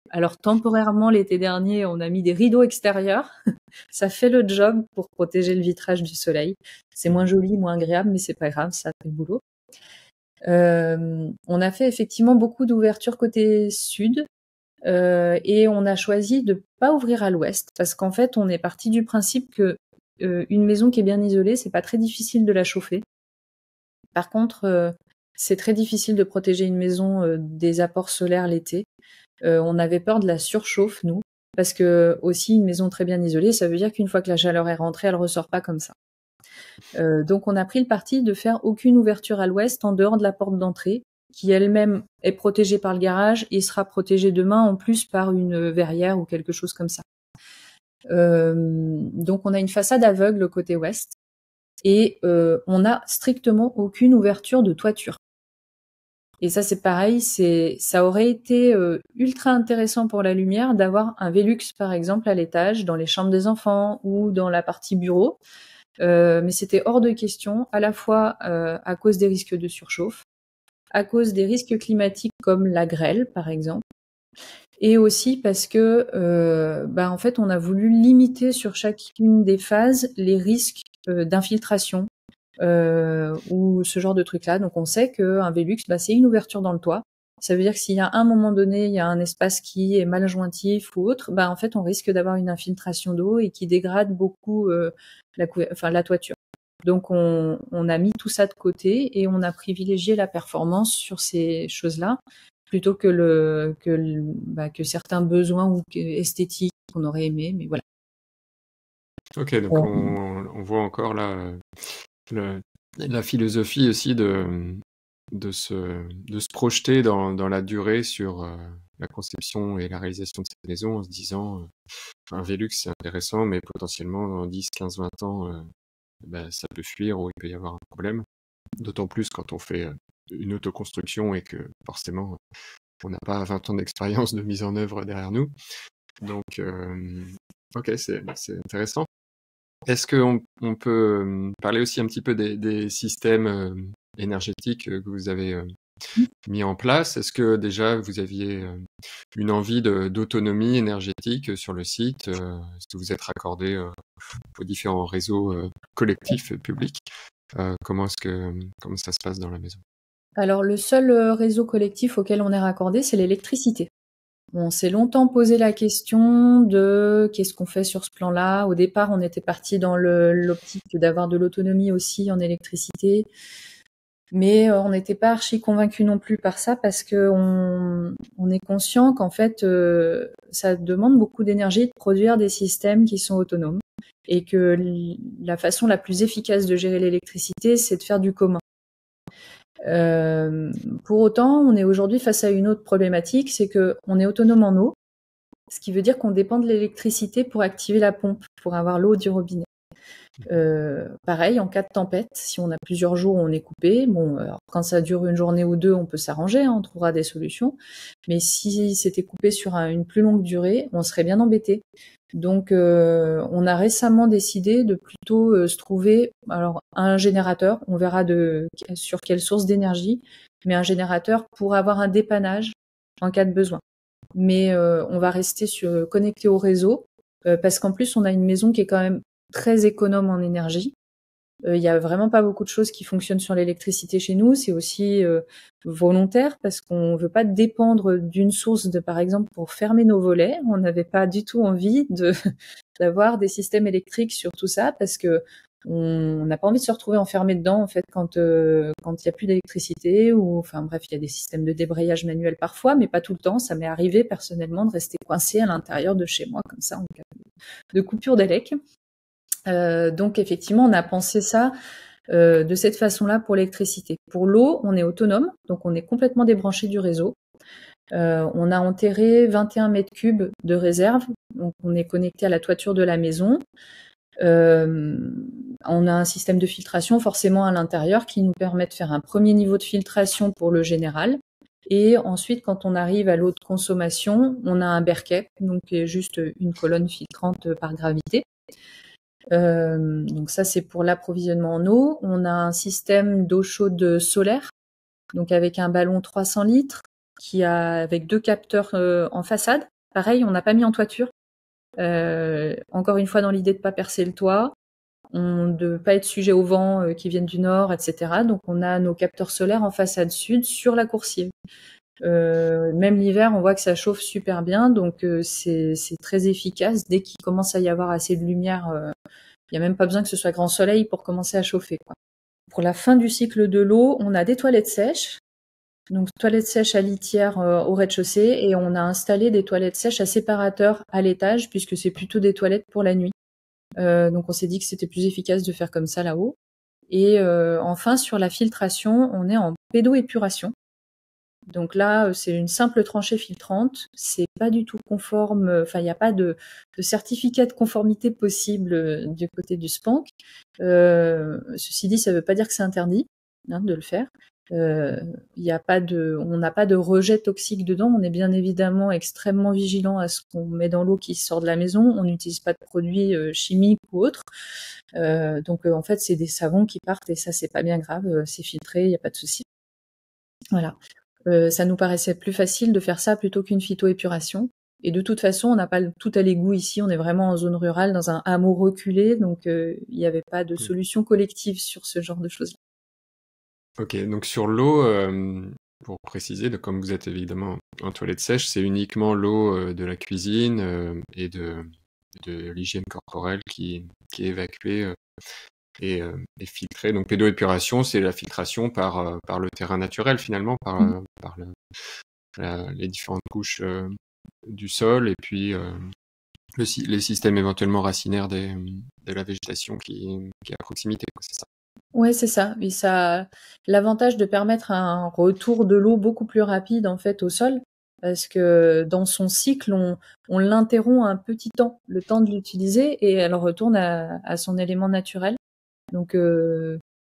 Alors temporairement l'été dernier, on a mis des rideaux extérieurs. Ça fait le job pour protéger le vitrage du soleil. C'est moins joli, moins agréable, mais c'est pas grave, ça fait le boulot. On a fait effectivement beaucoup d'ouvertures côté sud. Et on a choisi de pas ouvrir à l'ouest parce qu'en fait on est parti du principe que une maison qui est bien isolée, c'est pas très difficile de la chauffer. Par contre, c'est très difficile de protéger une maison des apports solaires l'été. On avait peur de la surchauffe, nous, parce que aussi une maison très bien isolée, ça veut dire qu'une fois que la chaleur est rentrée, elle ressort pas comme ça. Donc on a pris le parti de faire aucune ouverture à l'ouest en dehors de la porte d'entrée, qui elle-même est protégée par le garage et sera protégée demain en plus par une verrière ou quelque chose comme ça. Donc on a une façade aveugle côté ouest et on n'a strictement aucune ouverture de toiture. Et ça c'est pareil, ça aurait été ultra intéressant pour la lumière d'avoir un Velux par exemple à l'étage, dans les chambres des enfants ou dans la partie bureau. Mais c'était hors de question, à la fois à cause des risques de surchauffe, à cause des risques climatiques comme la grêle par exemple, et aussi parce que en fait on a voulu limiter sur chacune des phases les risques d'infiltration ou ce genre de trucs-là. Donc on sait qu'un Velux, c'est une ouverture dans le toit. Ça veut dire que s'il y a un moment donné, il y a un espace qui est mal jointif ou autre, en fait on risque d'avoir une infiltration d'eau et qui dégrade beaucoup la toiture. Donc on a mis tout ça de côté et on a privilégié la performance sur ces choses-là plutôt que certains besoins ou esthétiques qu'on aurait aimé, mais voilà. Ok, donc on voit encore là la philosophie aussi de se projeter dans la durée sur la conception et la réalisation de cette maison en se disant un Velux c'est intéressant, mais potentiellement dans 10, 15, 20 ans, ça peut fuir ou il peut y avoir un problème. D'autant plus quand on fait une autoconstruction et que forcément on n'a pas 20 ans d'expérience de mise en œuvre derrière nous. Donc, ok, c'est intéressant. Est-ce qu'on peut parler aussi un petit peu des systèmes énergétiques que vous avez mis en place? Est-ce que déjà vous aviez une envie d'autonomie énergétique sur le site? Est-ce que vous êtes raccordé aux différents réseaux collectifs publics? Comment ça se passe dans la maison? Alors le seul réseau collectif auquel on est raccordé, c'est l'électricité. On s'est longtemps posé la question de qu'est-ce qu'on fait sur ce plan-là. Au départ, on était parti dans l'optique d'avoir de l'autonomie aussi en électricité, mais on n'était pas archi convaincu non plus par ça parce que on est conscient qu'en fait, ça demande beaucoup d'énergie de produire des systèmes qui sont autonomes et que la façon la plus efficace de gérer l'électricité, c'est de faire du commun. Pour autant, on est aujourd'hui face à une autre problématique, c'est que on est autonome en eau, ce qui veut dire qu'on dépend de l'électricité pour activer la pompe, pour avoir l'eau du robinet. Pareil, en cas de tempête, si on a plusieurs jours où on est coupé, alors quand ça dure une journée ou deux, on peut s'arranger, on trouvera des solutions. Mais si c'était coupé sur une plus longue durée, on serait bien embêté. Donc, on a récemment décidé de plutôt se trouver, alors un générateur, on verra sur quelle source d'énergie, mais un générateur pour avoir un dépannage en cas de besoin. Mais on va rester connecté au réseau parce qu'en plus on a une maison qui est quand même très économe en énergie. Il y a vraiment pas beaucoup de choses qui fonctionnent sur l'électricité chez nous. C'est aussi volontaire parce qu'on veut pas dépendre d'une source par exemple, pour fermer nos volets. On n'avait pas du tout envie d'avoir des systèmes électriques sur tout ça parce que On n'a pas envie de se retrouver enfermé dedans en fait quand il y a plus d'électricité ou enfin bref, il y a des systèmes de débrayage manuel parfois, mais pas tout le temps. Ça m'est arrivé personnellement de rester coincé à l'intérieur de chez moi comme ça en cas de coupure d'élec. Donc effectivement, on a pensé ça de cette façon-là pour l'électricité. Pour l'eau, on est autonome, donc on est complètement débranché du réseau. On a enterré 21 mètres cubes de réserve, donc on est connecté à la toiture de la maison. On a un système de filtration forcément à l'intérieur qui nous permet de faire un premier niveau de filtration pour le général. Et ensuite, quand on arrive à l'eau de consommation, on a un berquet, donc qui est juste une colonne filtrante par gravité. Donc ça, c'est pour l'approvisionnement en eau. On a un système d'eau chaude solaire, donc avec un ballon 300 litres, avec 2 capteurs en façade. Pareil, on n'a pas mis en toiture. Encore une fois, dans l'idée de pas percer le toit, de pas être sujet au vent qui viennent du nord, etc. Donc on a nos capteurs solaires en façade sud sur la coursive. Même l'hiver, on voit que ça chauffe super bien, donc c'est très efficace. Dès qu'il commence à y avoir assez de lumière, il n'y a même pas besoin que ce soit grand soleil pour commencer à chauffer, quoi. Pour la fin du cycle de l'eau, on a des toilettes sèches, donc toilettes sèches à litière au rez-de-chaussée, et on a installé des toilettes sèches à séparateurs à l'étage, puisque c'est plutôt des toilettes pour la nuit. Donc on s'est dit que c'était plus efficace de faire comme ça là-haut. Et enfin, sur la filtration, on est en pédoépuration. Donc là, c'est une simple tranchée filtrante, c'est pas du tout conforme, enfin il n'y a pas de certificat de conformité possible du côté du SPANC. Ceci dit, ça veut pas dire que c'est interdit de le faire. On n'a pas de rejet toxique dedans. On est bien évidemment extrêmement vigilant à ce qu'on met dans l'eau qui sort de la maison. On n'utilise pas de produits chimiques ou autres. Donc en fait, c'est des savons qui partent et ça c'est pas bien grave. C'est filtré, il n'y a pas de souci. Voilà. Ça nous paraissait plus facile de faire ça plutôt qu'une phytoépuration. Et de toute façon, on n'a pas tout à l'égout ici, on est vraiment en zone rurale, dans un hameau reculé, donc il n'y avait pas de solution collective sur ce genre de choses-là. Ok, donc sur l'eau, pour préciser, comme vous êtes évidemment en toilette sèche, c'est uniquement l'eau de la cuisine et de l'hygiène corporelle qui est évacuée et filtrée. Donc pédoépuration, c'est la filtration par le terrain naturel finalement, par les différentes couches du sol et puis les systèmes éventuellement racinaires de la végétation qui est à proximité, c'est ça. Ouais, c'est ça. Et ça, l'avantage de permettre un retour de l'eau beaucoup plus rapide en fait au sol, parce que dans son cycle, on l'interrompt un petit temps, le temps de l'utiliser, et elle retourne à son élément naturel. Donc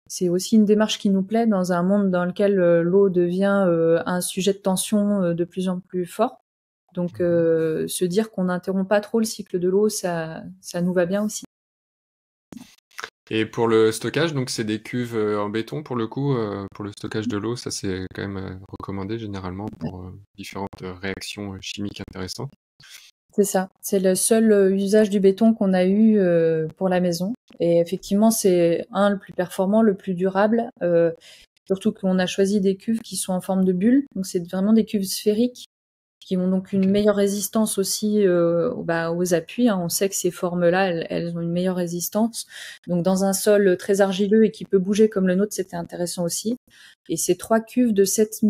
c'est aussi une démarche qui nous plaît dans un monde dans lequel l'eau devient un sujet de tension de plus en plus fort. Donc se dire qu'on n'interrompt pas trop le cycle de l'eau, ça nous va bien aussi. Et pour le stockage, donc c'est des cuves en béton pour le coup, pour le stockage de l'eau, ça c'est quand même recommandé généralement pour différentes réactions chimiques intéressantes. C'est ça, c'est le seul usage du béton qu'on a eu pour la maison. Et effectivement, c'est le plus performant, le plus durable, surtout qu'on a choisi des cuves qui sont en forme de bulle, donc c'est vraiment des cuves sphériques qui ont donc une meilleure résistance aussi aux appuis. On sait que ces formes-là, elles ont une meilleure résistance. Donc dans un sol très argileux et qui peut bouger comme le nôtre, c'était intéressant aussi. Et c'est 3 cuves de 7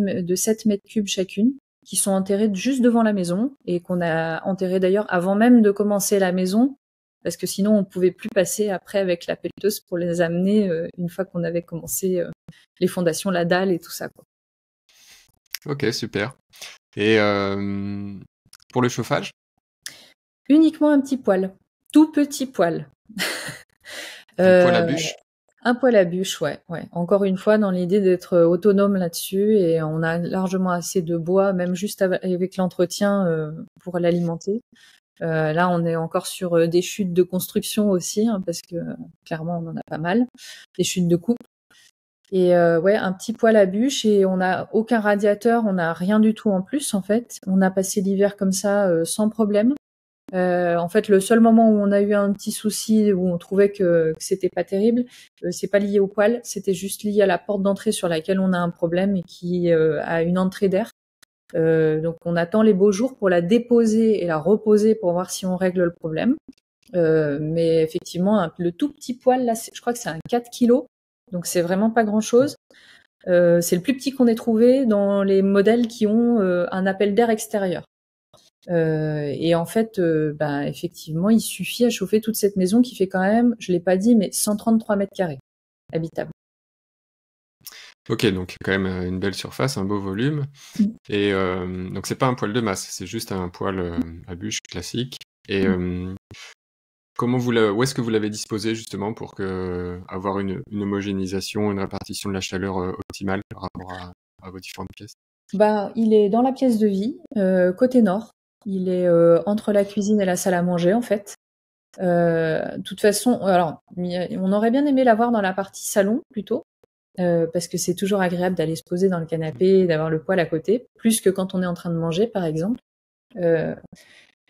mètres cubes chacune, qui sont enterrées juste devant la maison et qu'on a enterrées d'ailleurs avant même de commencer la maison, parce que sinon on pouvait plus passer après avec la pelleteuse pour les amener une fois qu'on avait commencé les fondations, la dalle et tout ça, quoi. Ok, super. Et pour le chauffage? Uniquement un petit poêle, tout petit poêle. Un poêle à bûche? Un poêle à bûche, ouais. Encore une fois, dans l'idée d'être autonome là-dessus, et on a largement assez de bois, même juste avec l'entretien pour l'alimenter. Là, on est encore sur des chutes de construction aussi, parce que clairement, on en a pas mal. Des chutes de coupe. Et un petit poêle à bûche, et on n'a aucun radiateur, on n'a rien du tout en plus, en fait. On a passé l'hiver comme ça, sans problème. En fait, le seul moment où on a eu un petit souci, où on trouvait que c'était pas terrible, c'est pas lié au poêle, c'était juste lié à la porte d'entrée sur laquelle on a un problème et qui a une entrée d'air. Donc on attend les beaux jours pour la déposer et la reposer pour voir si on règle le problème. Mais effectivement, le tout petit poêle, là, je crois que c'est un 4 kilos, donc c'est vraiment pas grand-chose. C'est le plus petit qu'on ait trouvé dans les modèles qui ont un appel d'air extérieur. Et en fait, effectivement, il suffit à chauffer toute cette maison qui fait quand même, je l'ai pas dit, mais 133 mètres carrés habitables. Ok, donc quand même une belle surface, un beau volume. Et donc c'est pas un poêle de masse, c'est juste un poêle à bûche classique. Et où est-ce que vous l'avez disposé justement pour avoir une homogénéisation, une répartition de la chaleur optimale par rapport à vos différentes pièces? Il est dans la pièce de vie, côté nord. Il est entre la cuisine et la salle à manger en fait. De toute façon, alors on aurait bien aimé l'avoir dans la partie salon plutôt. Parce que c'est toujours agréable d'aller se poser dans le canapé, d'avoir le poêle à côté, plus que quand on est en train de manger, par exemple.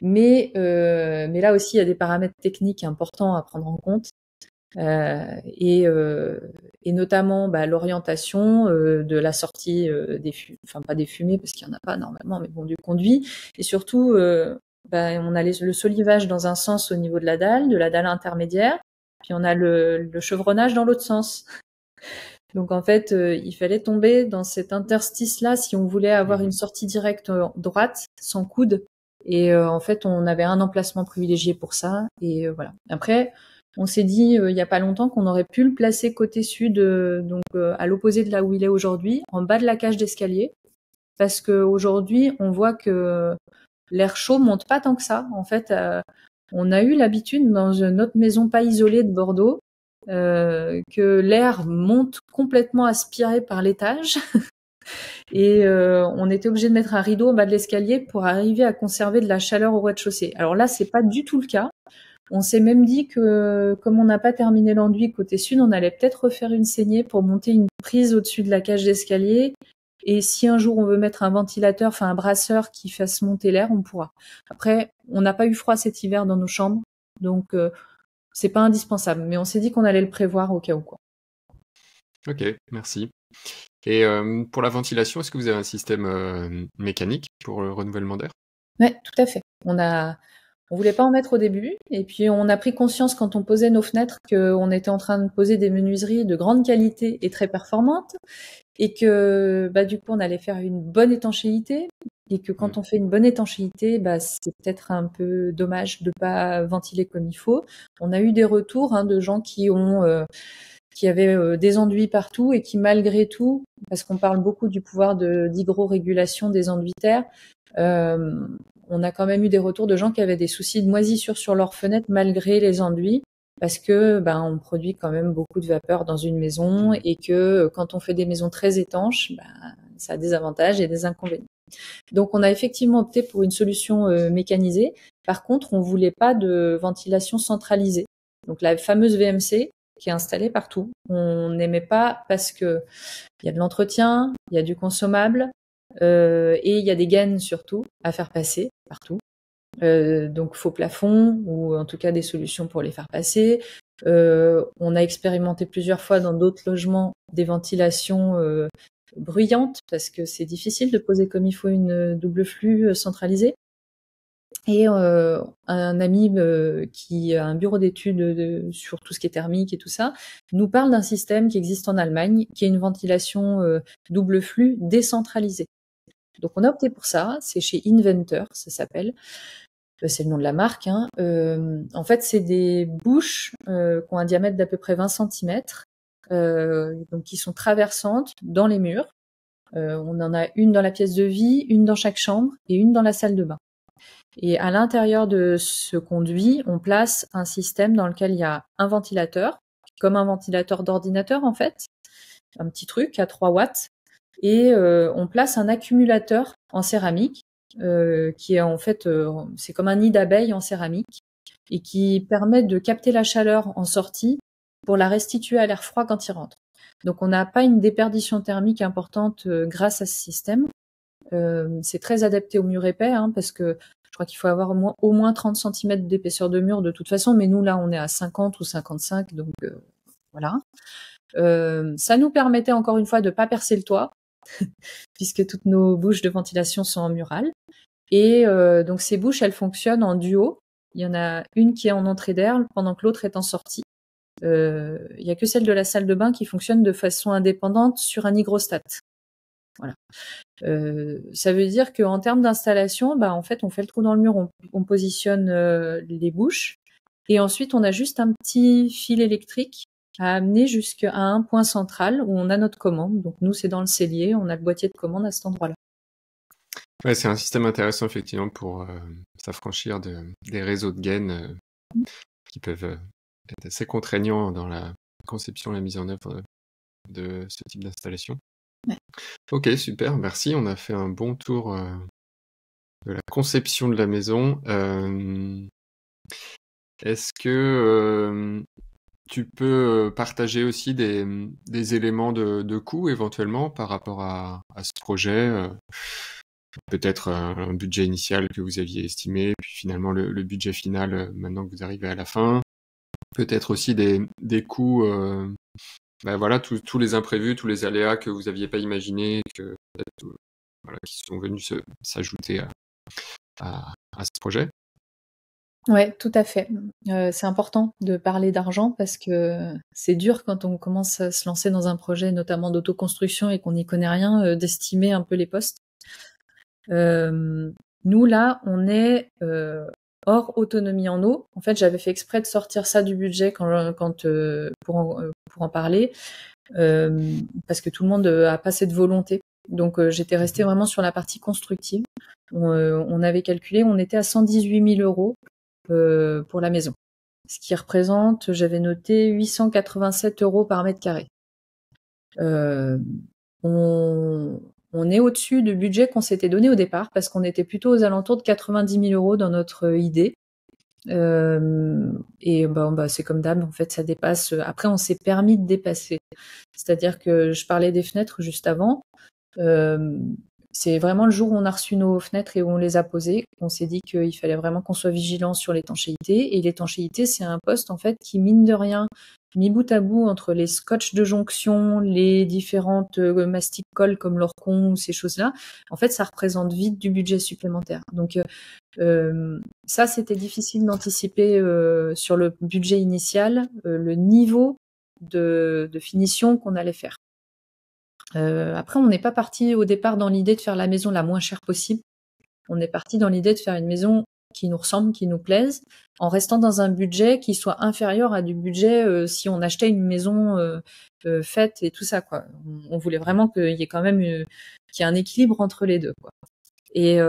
Mais là aussi, il y a des paramètres techniques importants à prendre en compte, et notamment l'orientation de la sortie pas des fumées parce qu'il y en a pas normalement, mais bon, du conduit, et surtout on a le solivage dans un sens au niveau de la dalle intermédiaire, puis on a le chevronnage dans l'autre sens. Donc en fait, il fallait tomber dans cet interstice-là si on voulait avoir une sortie directe droite, sans coude. Et en fait, on avait un emplacement privilégié pour ça. Et voilà. Après, on s'est dit il y a pas longtemps qu'on aurait pu le placer côté sud, à l'opposé de là où il est aujourd'hui, en bas de la cage d'escalier, parce que aujourd'hui, on voit que l'air chaud monte pas tant que ça. En fait, on a eu l'habitude dans notre maison pas isolée de Bordeaux que l'air monte complètement aspiré par l'étage et on était obligé de mettre un rideau en bas de l'escalier pour arriver à conserver de la chaleur au rez-de-chaussée. Alors là, c'est pas du tout le cas. On s'est même dit que comme on n'a pas terminé l'enduit côté sud, on allait peut-être refaire une saignée pour monter une prise au-dessus de la cage d'escalier. Et si un jour on veut mettre un ventilateur, enfin un brasseur qui fasse monter l'air, on pourra. Après, on n'a pas eu froid cet hiver dans nos chambres, donc c'est pas indispensable, mais on s'est dit qu'on allait le prévoir au cas où, quoi. Ok, merci. Et pour la ventilation, est-ce que vous avez un système mécanique pour le renouvellement d'air? Ouais, tout à fait. On voulait pas en mettre au début, et puis on a pris conscience quand on posait nos fenêtres qu'on était en train de poser des menuiseries de grande qualité et très performantes, et que du coup on allait faire une bonne étanchéité, et que quand on fait une bonne étanchéité, c'est peut-être un peu dommage de pas ventiler comme il faut. On a eu des retours de gens qui avaient des enduits partout et qui malgré tout, parce qu'on parle beaucoup du pouvoir d'hygrorégulation des enduits terre, on a quand même eu des retours de gens qui avaient des soucis de moisissure sur leurs fenêtres malgré les enduits, parce que on produit quand même beaucoup de vapeur dans une maison, et que quand on fait des maisons très étanches, ça a des avantages et des inconvénients. Donc on a effectivement opté pour une solution mécanisée. Par contre, on voulait pas de ventilation centralisée. Donc la fameuse VMC qui est installée partout. On n'aimait pas parce que il y a de l'entretien, il y a du consommable, et il y a des gaines surtout à faire passer partout. Donc faux plafond, ou en tout cas des solutions pour les faire passer. On a expérimenté plusieurs fois dans d'autres logements des ventilations bruyantes, parce que c'est difficile de poser comme il faut une double flux centralisée. Et un ami qui a un bureau d'études sur tout ce qui est thermique et tout ça, nous parle d'un système qui existe en Allemagne, qui est une ventilation double flux décentralisée. Donc on a opté pour ça, c'est chez Inventor, ça s'appelle. C'est le nom de la marque. En fait, c'est des bouches qui ont un diamètre d'à peu près 20 cm, donc qui sont traversantes dans les murs. On en a une dans la pièce de vie, une dans chaque chambre et une dans la salle de bain. Et à l'intérieur de ce conduit, on place un système dans lequel il y a un ventilateur, comme un ventilateur d'ordinateur en fait, un petit truc à 3 watts, et on place un accumulateur en céramique, qui est en fait, c'est comme un nid d'abeilles en céramique, et qui permet de capter la chaleur en sortie pour la restituer à l'air froid quand il rentre. Donc on n'a pas une déperdition thermique importante grâce à ce système. C'est très adapté aux murs épais, parce que je crois qu'il faut avoir au moins 30 cm d'épaisseur de mur de toute façon, mais nous là on est à 50 ou 55, donc voilà. Ça nous permettait encore une fois de pas percer le toit, puisque toutes nos bouches de ventilation sont en murale. Et donc ces bouches, elles fonctionnent en duo. Il y en a une qui est en entrée d'air pendant que l'autre est en sortie. Il y a que celle de la salle de bain qui fonctionne de façon indépendante sur un hygrostat. Voilà. Ça veut dire qu'en termes d'installation, en fait, on fait le trou dans le mur, on positionne les bouches, et ensuite on a juste un petit fil électrique à amener jusqu'à un point central où on a notre commande. Donc nous, c'est dans le cellier, on a le boîtier de commande à cet endroit-là. Ouais, c'est un système intéressant effectivement pour s'affranchir des réseaux de gaines qui peuvent être assez contraignants dans la conception et la mise en œuvre de ce type d'installation. Ouais. Ok, super, merci. On a fait un bon tour de la conception de la maison. Est-ce que tu peux partager aussi des éléments de coût éventuellement par rapport à ce projet peut-être un budget initial que vous aviez estimé, puis finalement le budget final maintenant que vous arrivez à la fin. Peut-être aussi des coûts, voilà, tous les imprévus, tous les aléas que vous n'aviez pas imaginés, voilà, qui sont venus s'ajouter à ce projet. Ouais, tout à fait. C'est important de parler d'argent parce que c'est dur quand on commence à se lancer dans un projet, notamment d'autoconstruction et qu'on n'y connaît rien, d'estimer un peu les postes. Nous là, on est hors autonomie en eau. En fait, j'avais fait exprès de sortir ça du budget pour en parler, parce que tout le monde a pas cette volonté. Donc j'étais restée vraiment sur la partie constructive. On avait calculé, on était à 118 000 euros pour la maison. Ce qui représente, j'avais noté 887 euros par mètre carré. On est au-dessus du budget qu'on s'était donné au départ parce qu'on était plutôt aux alentours de 90 000 euros dans notre idée. Et c'est comme d'hab, en fait, ça dépasse. Après, on s'est permis de dépasser. C'est-à-dire que je parlais des fenêtres juste avant. C'est vraiment le jour où on a reçu nos fenêtres et où on les a posées, on s'est dit qu'il fallait vraiment qu'on soit vigilant sur l'étanchéité. Et l'étanchéité, c'est un poste en fait qui, mine de rien, mis bout à bout entre les scotch de jonction, les différentes mastic-colles comme l'Orcon ou ces choses-là, en fait, ça représente vite du budget supplémentaire. Donc ça, c'était difficile d'anticiper sur le budget initial, le niveau de finition qu'on allait faire. Après, on n'est pas parti au départ dans l'idée de faire la maison la moins chère possible. On est parti dans l'idée de faire une maison qui nous ressemble, qui nous plaise, en restant dans un budget qui soit inférieur à du budget si on achetait une maison faite et tout ça, quoi. On voulait vraiment qu'il y ait quand même qu'il y ait un équilibre entre les deux, quoi. Et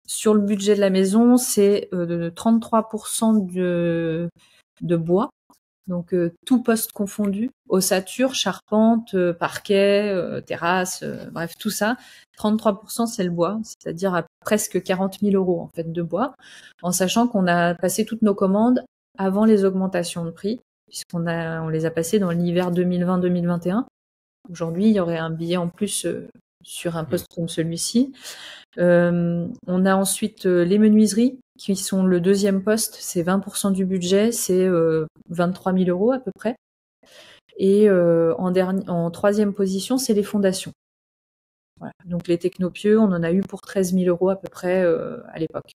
sur le budget de la maison, c'est de 33% de bois. Donc tout poste confondu, ossature, charpente, parquet, terrasse, bref tout ça. 33% c'est le bois, c'est-à-dire à presque 40 000 euros en fait de bois, en sachant qu'on a passé toutes nos commandes avant les augmentations de prix, on les a passées dans l'hiver 2020-2021. Aujourd'hui, il y aurait un billet en plus sur un poste comme celui-ci. On a ensuite les menuiseries qui sont le deuxième poste, c'est 20% du budget, c'est 23 000 euros à peu près. Et en troisième position, c'est les fondations. Voilà. Donc les technopieux, on en a eu pour 13 000 euros à peu près à l'époque.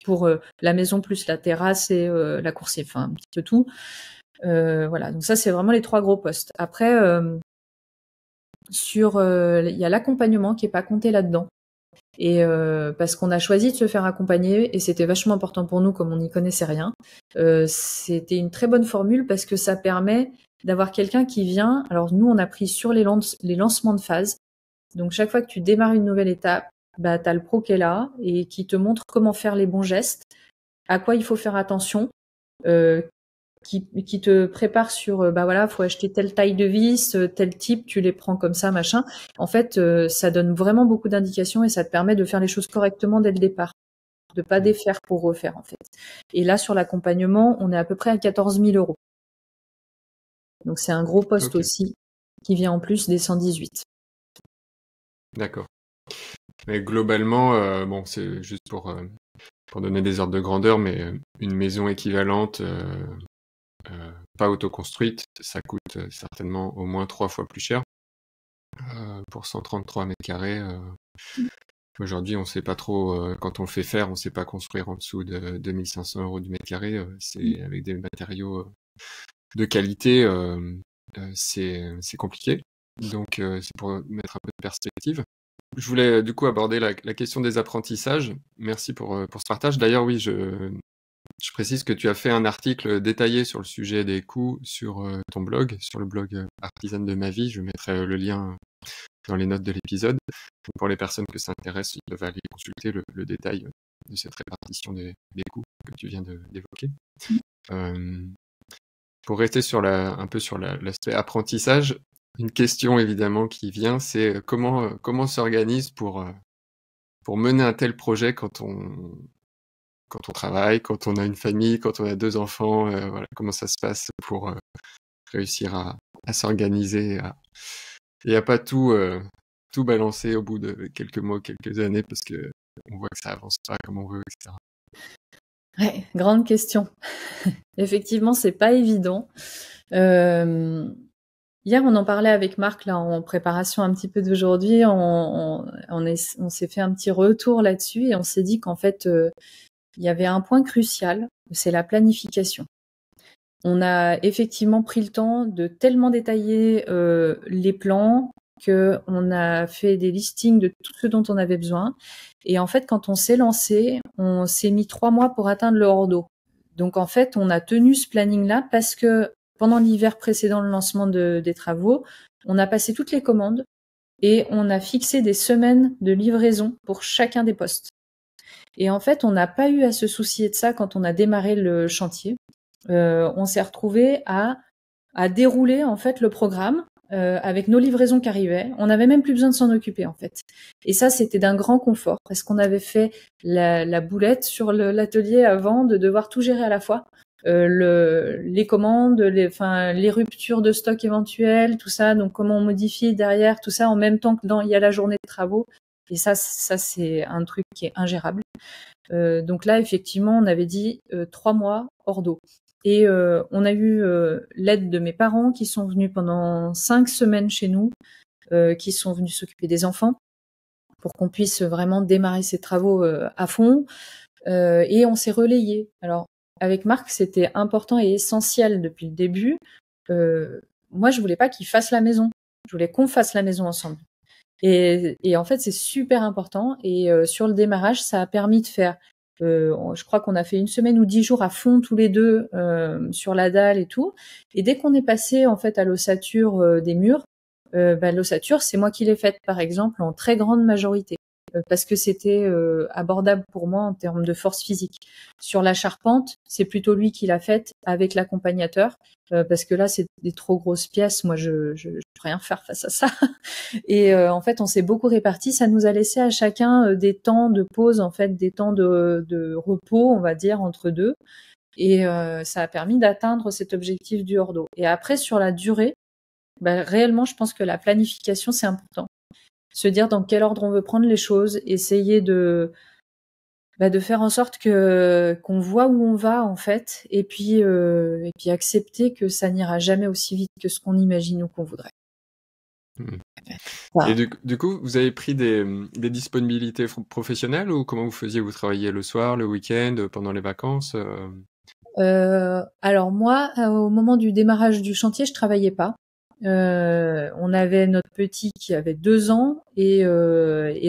Pour la maison plus la terrasse et la coursive, enfin un petit peu tout. Voilà, donc ça c'est vraiment les trois gros postes. Après, il y a l'accompagnement qui est pas compté là-dedans. Et parce qu'on a choisi de se faire accompagner et c'était vachement important pour nous comme on n'y connaissait rien. C'était une très bonne formule parce que ça permet d'avoir quelqu'un qui vient. Alors nous on a pris sur les lancements de phase. Donc chaque fois que tu démarres une nouvelle étape, t'as le pro qui est là et qui te montre comment faire les bons gestes, à quoi il faut faire attention, qui te prépare sur faut acheter telle taille de vis, tel type, tu les prends comme ça, machin. En fait, ça donne vraiment beaucoup d'indications et ça te permet de faire les choses correctement dès le départ, de pas défaire pour refaire en fait. Et là sur l'accompagnement, on est à peu près à 14 000 euros. Donc c'est un gros poste aussi qui vient en plus des 118. D'accord. Mais globalement, c'est juste pour donner des ordres de grandeur, mais une maison équivalente pas autoconstruite, ça coûte certainement au moins 3 fois plus cher pour 133 mètres carrés. Aujourd'hui, on sait pas trop, quand on le fait faire, on sait pas construire en dessous de 2500 € du mètre carré. C'est avec des matériaux de qualité, c'est compliqué. Donc, c'est pour mettre un peu de perspective. Je voulais du coup aborder la question des apprentissages. Merci pour ce partage. D'ailleurs, oui, je précise que tu as fait un article détaillé sur le sujet des coûts sur ton blog, sur le blog Artisane de ma vie. Je mettrai le lien dans les notes de l'épisode. Pour les personnes que ça intéresse, ils peuvent aller consulter le détail de cette répartition des coûts que tu viens d'évoquer. Pour rester un peu sur l'aspect apprentissage, une question évidemment qui vient, c'est comment on s'organise pour mener un tel projet quand on travaille, quand on a une famille, quand on a 2 enfants, voilà, comment ça se passe pour réussir à s'organiser et à pas tout balancer au bout de quelques mois, quelques années, parce que on voit que ça avance pas comme on veut, etc. Ouais, grande question. Effectivement, c'est pas évident. Hier, on en parlait avec Marc là en préparation un petit peu d'aujourd'hui. On s'est fait un petit retour là-dessus et on s'est dit qu'en fait, il y avait un point crucial, c'est la planification. On a effectivement pris le temps de tellement détailler les plans qu'on a fait des listings de tout ce dont on avait besoin. Et en fait, quand on s'est lancé, on s'est mis 3 mois pour atteindre le hors d'eau. Donc en fait, on a tenu ce planning-là parce que pendant l'hiver précédent le lancement des travaux, on a passé toutes les commandes et on a fixé des semaines de livraison pour chacun des postes. Et en fait, on n'a pas eu à se soucier de ça quand on a démarré le chantier. On s'est retrouvé à dérouler en fait le programme avec nos livraisons qui arrivaient. On n'avait même plus besoin de s'en occuper en fait. Et ça, c'était d'un grand confort parce qu'on avait fait la boulette sur l'atelier avant de devoir tout gérer à la fois. Les commandes, les ruptures de stock éventuelles, tout ça. Donc comment on modifie derrière tout ça en même temps que il y a la journée de travaux. Et ça c'est un truc qui est ingérable. Donc là, effectivement, on avait dit 3 mois hors d'eau. Et on a eu l'aide de mes parents qui sont venus pendant 5 semaines chez nous, qui sont venus s'occuper des enfants pour qu'on puisse vraiment démarrer ces travaux à fond. Et on s'est relayé. Alors, avec Marc, c'était important et essentiel depuis le début. Moi, je voulais pas qu'il fasse la maison. Je voulais qu'on fasse la maison ensemble. Et en fait, c'est super important. Et sur le démarrage, ça a permis de faire, je crois qu'on a fait 1 semaine ou 10 jours à fond tous les deux sur la dalle et tout. Et dès qu'on est passé en fait à l'ossature des murs, l'ossature, c'est moi qui l'ai faite par exemple en très grande majorité. Parce que c'était abordable pour moi en termes de force physique. Sur la charpente, c'est plutôt lui qui l'a faite avec l'accompagnateur, parce que là, c'est des trop grosses pièces. Moi, je peux rien faire face à ça. Et en fait, on s'est beaucoup répartis. Ça nous a laissé à chacun des temps de pause, en fait, des temps de repos, on va dire, entre deux. Et ça a permis d'atteindre cet objectif du hors d'eau. Et après, sur la durée, réellement, je pense que la planification, c'est important. Se dire dans quel ordre on veut prendre les choses, essayer de faire en sorte qu'on voit où on va en fait, et puis accepter que ça n'ira jamais aussi vite que ce qu'on imagine ou qu'on voudrait. Voilà. Et du coup, vous avez pris des disponibilités professionnelles ou comment vous faisiez? Vous travailliez le soir, le week-end, pendant les vacances? Alors moi, au moment du démarrage du chantier, je travaillais pas. On avait notre petit qui avait 2 ans et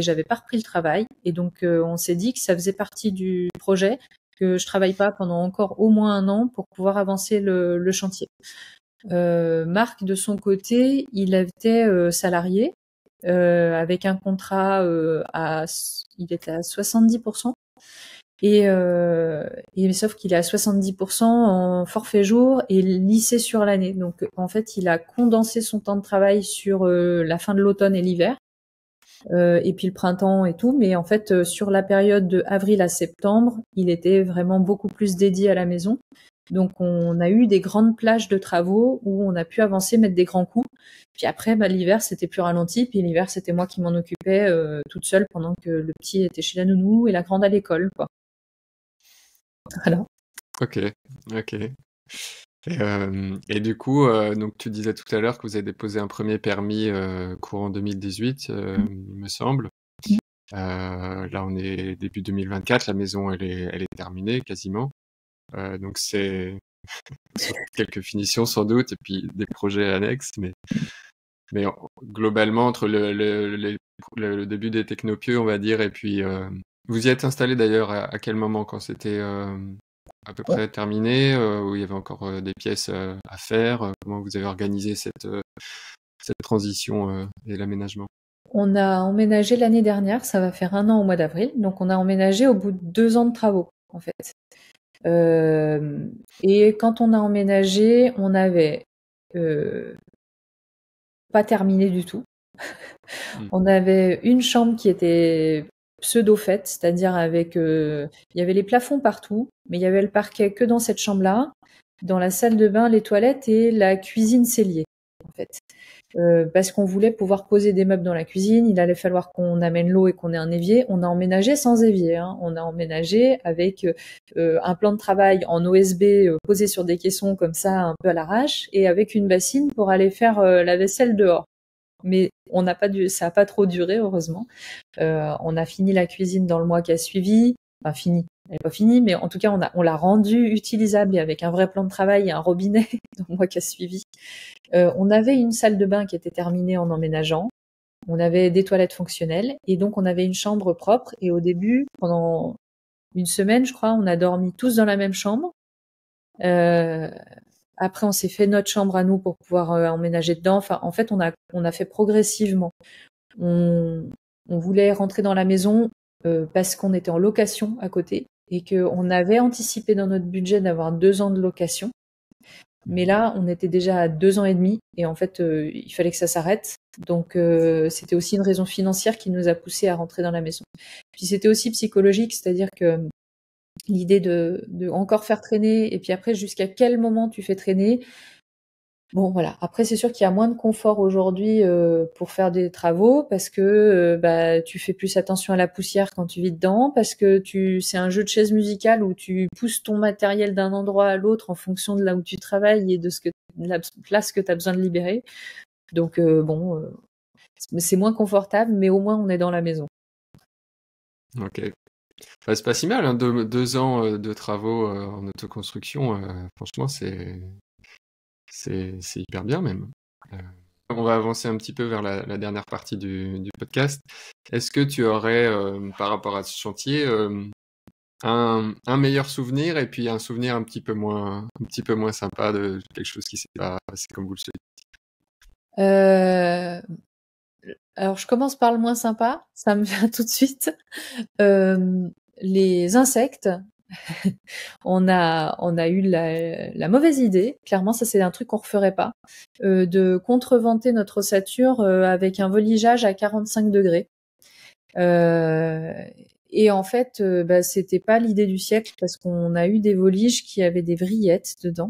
j'avais pas repris le travail et donc on s'est dit que ça faisait partie du projet que je travaille pas pendant encore au moins 1 an pour pouvoir avancer le chantier. Marc de son côté, il était salarié avec un contrat il était à 70%. Et sauf qu'il est à 70% en forfait jour et lissé sur l'année. Donc en fait, il a condensé son temps de travail sur la fin de l'automne et l'hiver, et puis le printemps et tout. Mais en fait, sur la période de avril à septembre, il était vraiment beaucoup plus dédié à la maison. Donc on a eu des grandes plages de travaux où on a pu avancer, mettre des grands coups. Puis après, l'hiver, c'était plus ralenti. Puis l'hiver, c'était moi qui m'en occupais toute seule pendant que le petit était chez la nounou et la grande à l'école, quoi. Voilà. Ok. Et du coup, donc tu disais tout à l'heure que vous avez déposé un premier permis courant 2018, il me semble. Là, on est début 2024, la maison, elle est terminée quasiment. Donc c'est quelques finitions sans doute, et puis des projets annexes, mais globalement, entre le début des Technopieux, on va dire, et puis vous y êtes installé d'ailleurs à quel moment, quand c'était à peu près terminé, où il y avait encore des pièces à faire? Comment vous avez organisé cette transition et l'aménagement? On a emménagé l'année dernière, ça va faire 1 an au mois d'avril, donc on a emménagé au bout de 2 ans de travaux, en fait. Et quand on a emménagé, on avait pas terminé du tout. On avait une chambre qui était pseudo-faite, c'est-à-dire avec, il y avait les plafonds partout, mais il y avait le parquet que dans cette chambre-là, dans la salle de bain, les toilettes et la cuisine cellier, en fait. Parce qu'on voulait pouvoir poser des meubles dans la cuisine, il allait falloir qu'on amène l'eau et qu'on ait un évier. On a emménagé sans évier, hein. On a emménagé avec un plan de travail en OSB posé sur des caissons comme ça, un peu à l'arrache, et avec une bassine pour aller faire la vaisselle dehors. Mais ça a pas trop duré, heureusement. On a fini la cuisine dans le mois qui a suivi. Enfin, fini. Elle n'est pas finie, mais en tout cas, on l'a rendue utilisable et avec un vrai plan de travail et un robinet dans le mois qui a suivi. On avait une salle de bain qui était terminée en emménageant. On avait des toilettes fonctionnelles et donc on avait une chambre propre. Et au début, pendant une semaine, je crois, on a dormi tous dans la même chambre. Après, on s'est fait notre chambre à nous pour pouvoir emménager dedans. Enfin, en fait, on a fait progressivement. On voulait rentrer dans la maison parce qu'on était en location à côté et qu'on avait anticipé dans notre budget d'avoir 2 ans de location. Mais là, on était déjà à 2 ans et demi et en fait, il fallait que ça s'arrête. Donc, c'était aussi une raison financière qui nous a poussé à rentrer dans la maison. Puis c'était aussi psychologique, c'est-à-dire que l'idée de encore faire traîner et puis après jusqu'à quel moment tu fais traîner. Bon voilà, après c'est sûr qu'il y a moins de confort aujourd'hui pour faire des travaux parce que bah tu fais plus attention à la poussière quand tu vis dedans, parce que c'est un jeu de chaise musicale où tu pousses ton matériel d'un endroit à l'autre en fonction de là où tu travailles et de la place que tu as besoin de libérer. Donc c'est moins confortable, mais au moins on est dans la maison. Ok. Bah, c'est pas si mal, hein, 2 ans de travaux en autoconstruction. Franchement, c'est hyper bien même. On va avancer un petit peu vers la dernière partie du podcast. Est-ce que tu aurais, par rapport à ce chantier, un meilleur souvenir et puis un souvenir un petit peu moins sympa de quelque chose qui s'est pas passé comme vous le souhaitez? Alors je commence par le moins sympa, ça me vient tout de suite. Les insectes. On a eu la mauvaise idée, clairement ça c'est un truc qu'on referait pas, de contreventer notre ossature avec un voligeage à 45 degrés. Et en fait, bah, c'était pas l'idée du siècle parce qu'on a eu des voliges qui avaient des vrillettes dedans.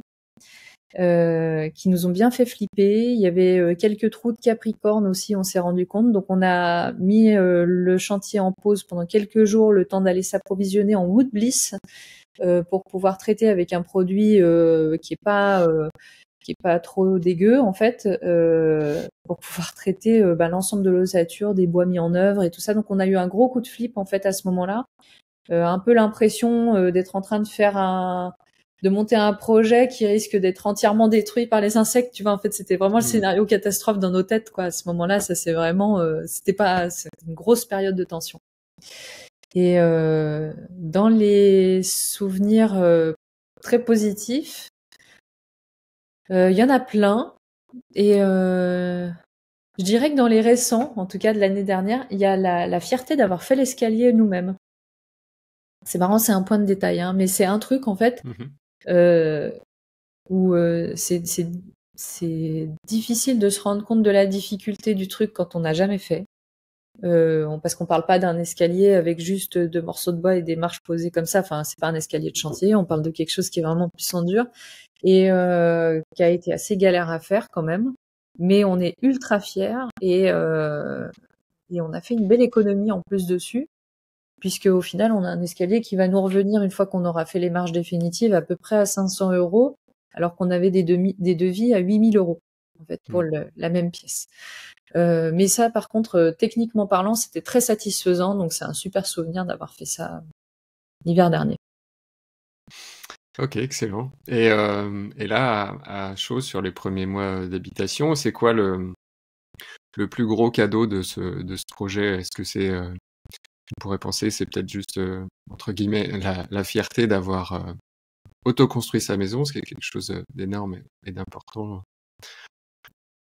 Qui nous ont bien fait flipper. Il y avait quelques trous de Capricorne aussi, on s'est rendu compte. Donc on a mis le chantier en pause pendant quelques jours, le temps d'aller s'approvisionner en Wood Bliss pour pouvoir traiter avec un produit qui est pas trop dégueu en fait, pour pouvoir traiter l'ensemble de l'ossature, des bois mis en œuvre et tout ça. Donc on a eu un gros coup de flip en fait à ce moment-là. Un peu l'impression d'être en train de monter un projet qui risque d'être entièrement détruit par les insectes. Tu vois, en fait, c'était vraiment le scénario catastrophe dans nos têtes, quoi. À ce moment-là, ça c'est vraiment, c'était une grosse période de tension. Et dans les souvenirs très positifs, il y en a plein. Et je dirais que dans les récents, en tout cas de l'année dernière, il y a la fierté d'avoir fait l'escalier nous-mêmes. C'est marrant, c'est un point de détail, hein, mais c'est un truc en fait où c'est difficile de se rendre compte de la difficulté du truc quand on n'a jamais fait. Parce qu'on parle pas d'un escalier avec juste 2 morceaux de bois et des marches posées comme ça. Enfin, c'est pas un escalier de chantier. On parle de quelque chose qui est vraiment puissant dur et qui a été assez galère à faire quand même. Mais on est ultra fiers et on a fait une belle économie en plus dessus, puisque au final, on a un escalier qui va nous revenir une fois qu'on aura fait les marches définitives à peu près à 500 €, alors qu'on avait des devis à 8 000 €. en fait, pour la même pièce. Mais ça, par contre, techniquement parlant, c'était très satisfaisant, donc c'est un super souvenir d'avoir fait ça l'hiver dernier. Ok, excellent. Et là, à chaud, sur les premiers mois d'habitation, c'est quoi le plus gros cadeau de ce projet? Est-ce que c'est, on pourrait penser, c'est peut-être juste, entre guillemets, la fierté d'avoir autoconstruit sa maison, ce qui est quelque chose d'énorme et d'important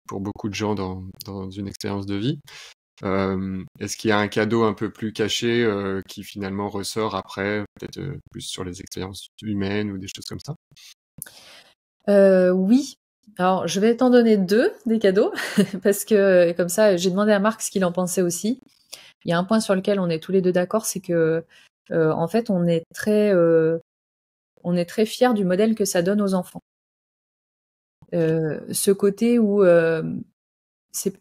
pour beaucoup de gens dans une expérience de vie. Est-ce qu'il y a un cadeau un peu plus caché qui finalement ressort après, peut-être plus sur les expériences humaines ou des choses comme ça? Oui. Alors, je vais t'en donner 2 des cadeaux parce que comme ça, j'ai demandé à Marc ce qu'il en pensait aussi. Il y a un point sur lequel on est tous les 2 d'accord, c'est que, en fait, on est très fiers du modèle que ça donne aux enfants. Ce côté où, il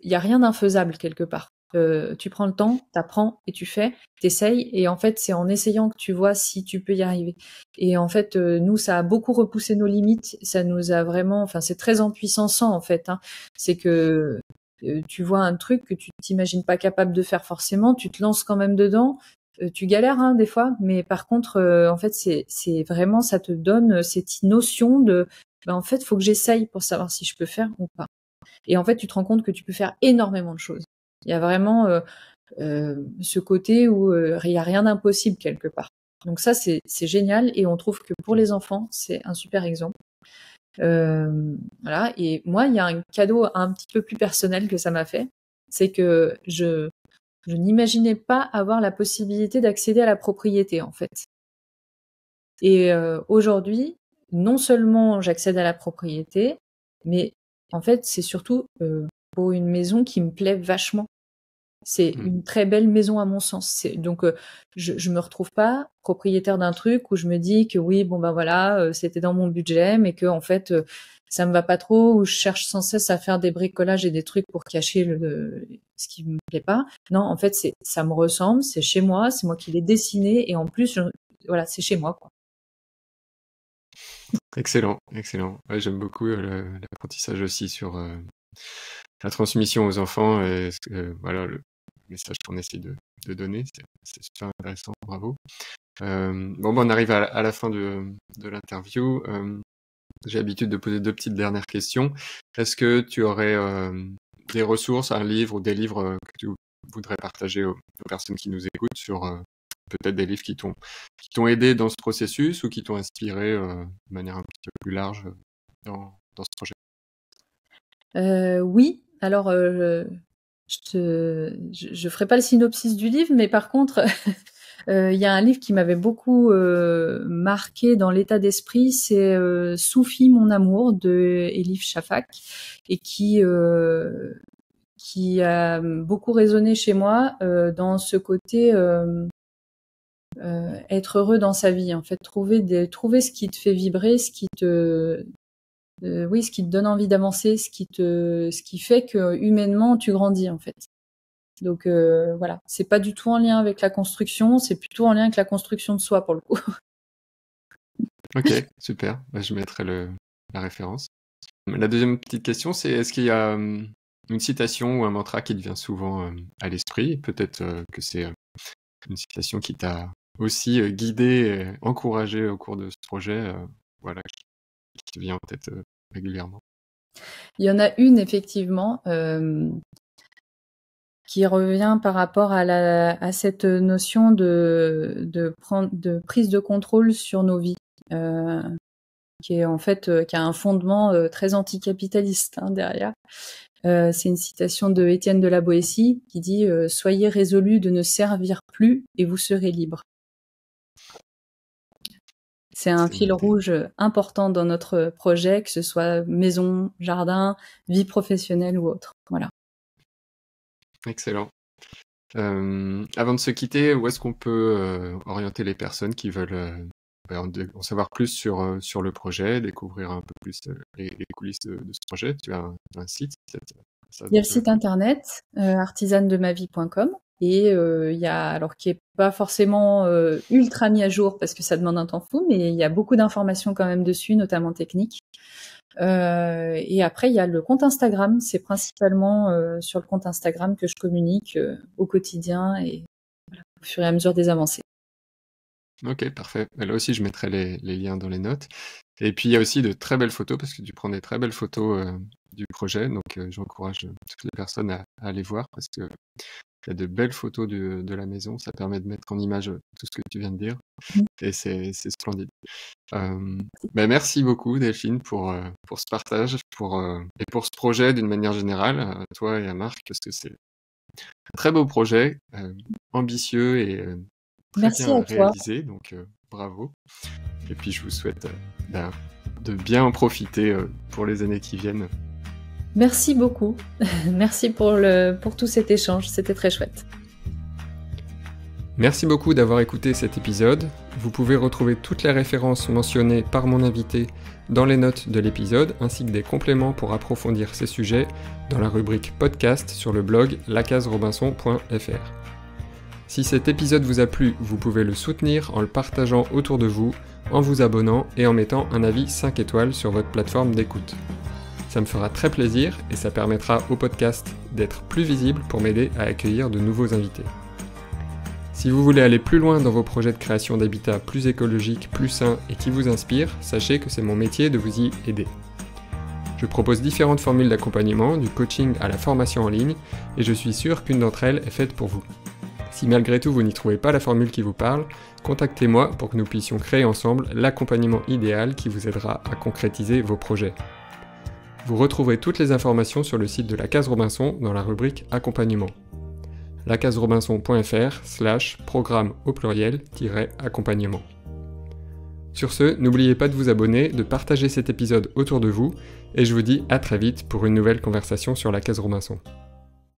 y a rien d'infaisable quelque part. Tu prends le temps, t'apprends et tu fais, t'essayes, et en fait, c'est en essayant que tu vois si tu peux y arriver. Et en fait, nous, ça a beaucoup repoussé nos limites. Ça nous a vraiment, enfin, c'est très empuissançant en fait. Hein. C'est que tu vois un truc que tu t'imagines pas capable de faire forcément, tu te lances quand même dedans. Tu galères hein, des fois, mais par contre, en fait, c'est vraiment, ça te donne cette notion de, ben, en fait, faut que j'essaye pour savoir si je peux faire ou pas. Et en fait, tu te rends compte que tu peux faire énormément de choses. Il y a vraiment ce côté où il y a rien d'impossible quelque part. Donc ça, c'est génial, et on trouve que pour les enfants, c'est un super exemple. Voilà. Et moi, il y a un cadeau un petit peu plus personnel que ça m'a fait, c'est que je n'imaginais pas avoir la possibilité d'accéder à la propriété, en fait. Et aujourd'hui, non seulement j'accède à la propriété, mais en fait, c'est surtout pour une maison qui me plaît vachement. C'est une très belle maison à mon sens. Donc, je me retrouve pas propriétaire d'un truc où je me dis que oui, bon ben voilà, c'était dans mon budget, mais que en fait, ça me va pas trop, où je cherche sans cesse à faire des bricolages et des trucs pour cacher ce qui me plaît pas. Non, en fait, ça me ressemble, c'est chez moi, c'est moi qui l'ai dessiné, et en plus, voilà, c'est chez moi, quoi. Excellent, excellent. Ouais, j'aime beaucoup l'apprentissage aussi sur la transmission aux enfants et voilà, le message qu'on essaie de donner. C'est super intéressant, bravo. Bon, on arrive à la fin de l'interview. J'ai l'habitude de poser 2 petites dernières questions. Est-ce que tu aurais des ressources, un livre ou des livres que tu voudrais partager aux personnes qui nous écoutent sur peut-être des livres qui t'ont aidé dans ce processus ou qui t'ont inspiré de manière un petit peu plus large dans ce projet? Oui, alors je ferai pas le synopsis du livre, mais par contre, il y a un livre qui m'avait beaucoup marqué dans l'état d'esprit, c'est Soufi mon amour de Elif Shafak, et qui a beaucoup résonné chez moi dans ce côté être heureux dans sa vie, en fait, trouver ce qui te fait vibrer, ce qui te donne envie d'avancer, ce qui fait que humainement tu grandis, en fait. Donc voilà, c'est pas du tout en lien avec la construction, c'est plutôt en lien avec la construction de soi pour le coup. Ok, super. Bah, je mettrai la référence. La deuxième petite question, c'est est-ce qu'il y a une citation ou un mantra qui te vient souvent à l'esprit? Peut-être que c'est une citation qui t'a aussi guidé, et encouragé au cours de ce projet, voilà, qui te vient en tête régulièrement. Il y en a une effectivement qui revient par rapport à cette notion de prise de contrôle sur nos vies, qui est en fait qui a un fondement très anticapitaliste hein, derrière. C'est une citation de Étienne de la Boétie qui dit soyez résolus de ne servir plus et vous serez libres. C'est un fil rouge important dans notre projet, que ce soit maison, jardin, vie professionnelle ou autre. Voilà. Excellent. Avant de se quitter, où est-ce qu'on peut orienter les personnes qui veulent en savoir plus sur le projet, découvrir un peu plus les coulisses de ce projet? Tu as un site peut-être? Il y a le site internet artisanedemavie.com, et il y a, alors qui est pas forcément ultra mis à jour parce que ça demande un temps fou, mais il y a beaucoup d'informations quand même dessus, notamment techniques. Et après, il y a le compte Instagram. C'est principalement sur le compte Instagram que je communique au quotidien et voilà, au fur et à mesure des avancées. Ok, parfait. Et là aussi, je mettrai les liens dans les notes. Et puis, il y a aussi de très belles photos, parce que tu prends des très belles photos du projet. Donc, j'encourage toutes les personnes à aller voir, parce que il y a de belles photos de la maison. Ça permet de mettre en image tout ce que tu viens de dire. Et c'est splendide. Merci beaucoup, Delphine, pour ce partage et pour ce projet d'une manière générale, à toi et à Marc, parce que c'est un très beau projet, ambitieux et très Merci bien à toi. réalisé, donc bravo. Et puis je vous souhaite de bien en profiter pour les années qui viennent. Merci beaucoup. Merci pour tout cet échange. C'était très chouette. Merci beaucoup d'avoir écouté cet épisode. Vous pouvez retrouver toutes les références mentionnées par mon invité dans les notes de l'épisode, ainsi que des compléments pour approfondir ces sujets dans la rubrique podcast sur le blog lacaserobinson.fr. Si cet épisode vous a plu, vous pouvez le soutenir en le partageant autour de vous, en vous abonnant et en mettant un avis 5 étoiles sur votre plateforme d'écoute. Ça me fera très plaisir et ça permettra au podcast d'être plus visible pour m'aider à accueillir de nouveaux invités. Si vous voulez aller plus loin dans vos projets de création d'habitat plus écologiques, plus sains et qui vous inspirent, sachez que c'est mon métier de vous y aider. Je propose différentes formules d'accompagnement, du coaching à la formation en ligne, et je suis sûr qu'une d'entre elles est faite pour vous. Si malgré tout vous n'y trouvez pas la formule qui vous parle, contactez-moi pour que nous puissions créer ensemble l'accompagnement idéal qui vous aidera à concrétiser vos projets. Vous retrouverez toutes les informations sur le site de la Case Robinson dans la rubrique Accompagnement. lacaserobinson.fr/programme au pluriel-accompagnement. Sur ce, n'oubliez pas de vous abonner, de partager cet épisode autour de vous, et je vous dis à très vite pour une nouvelle conversation sur la Case Robinson.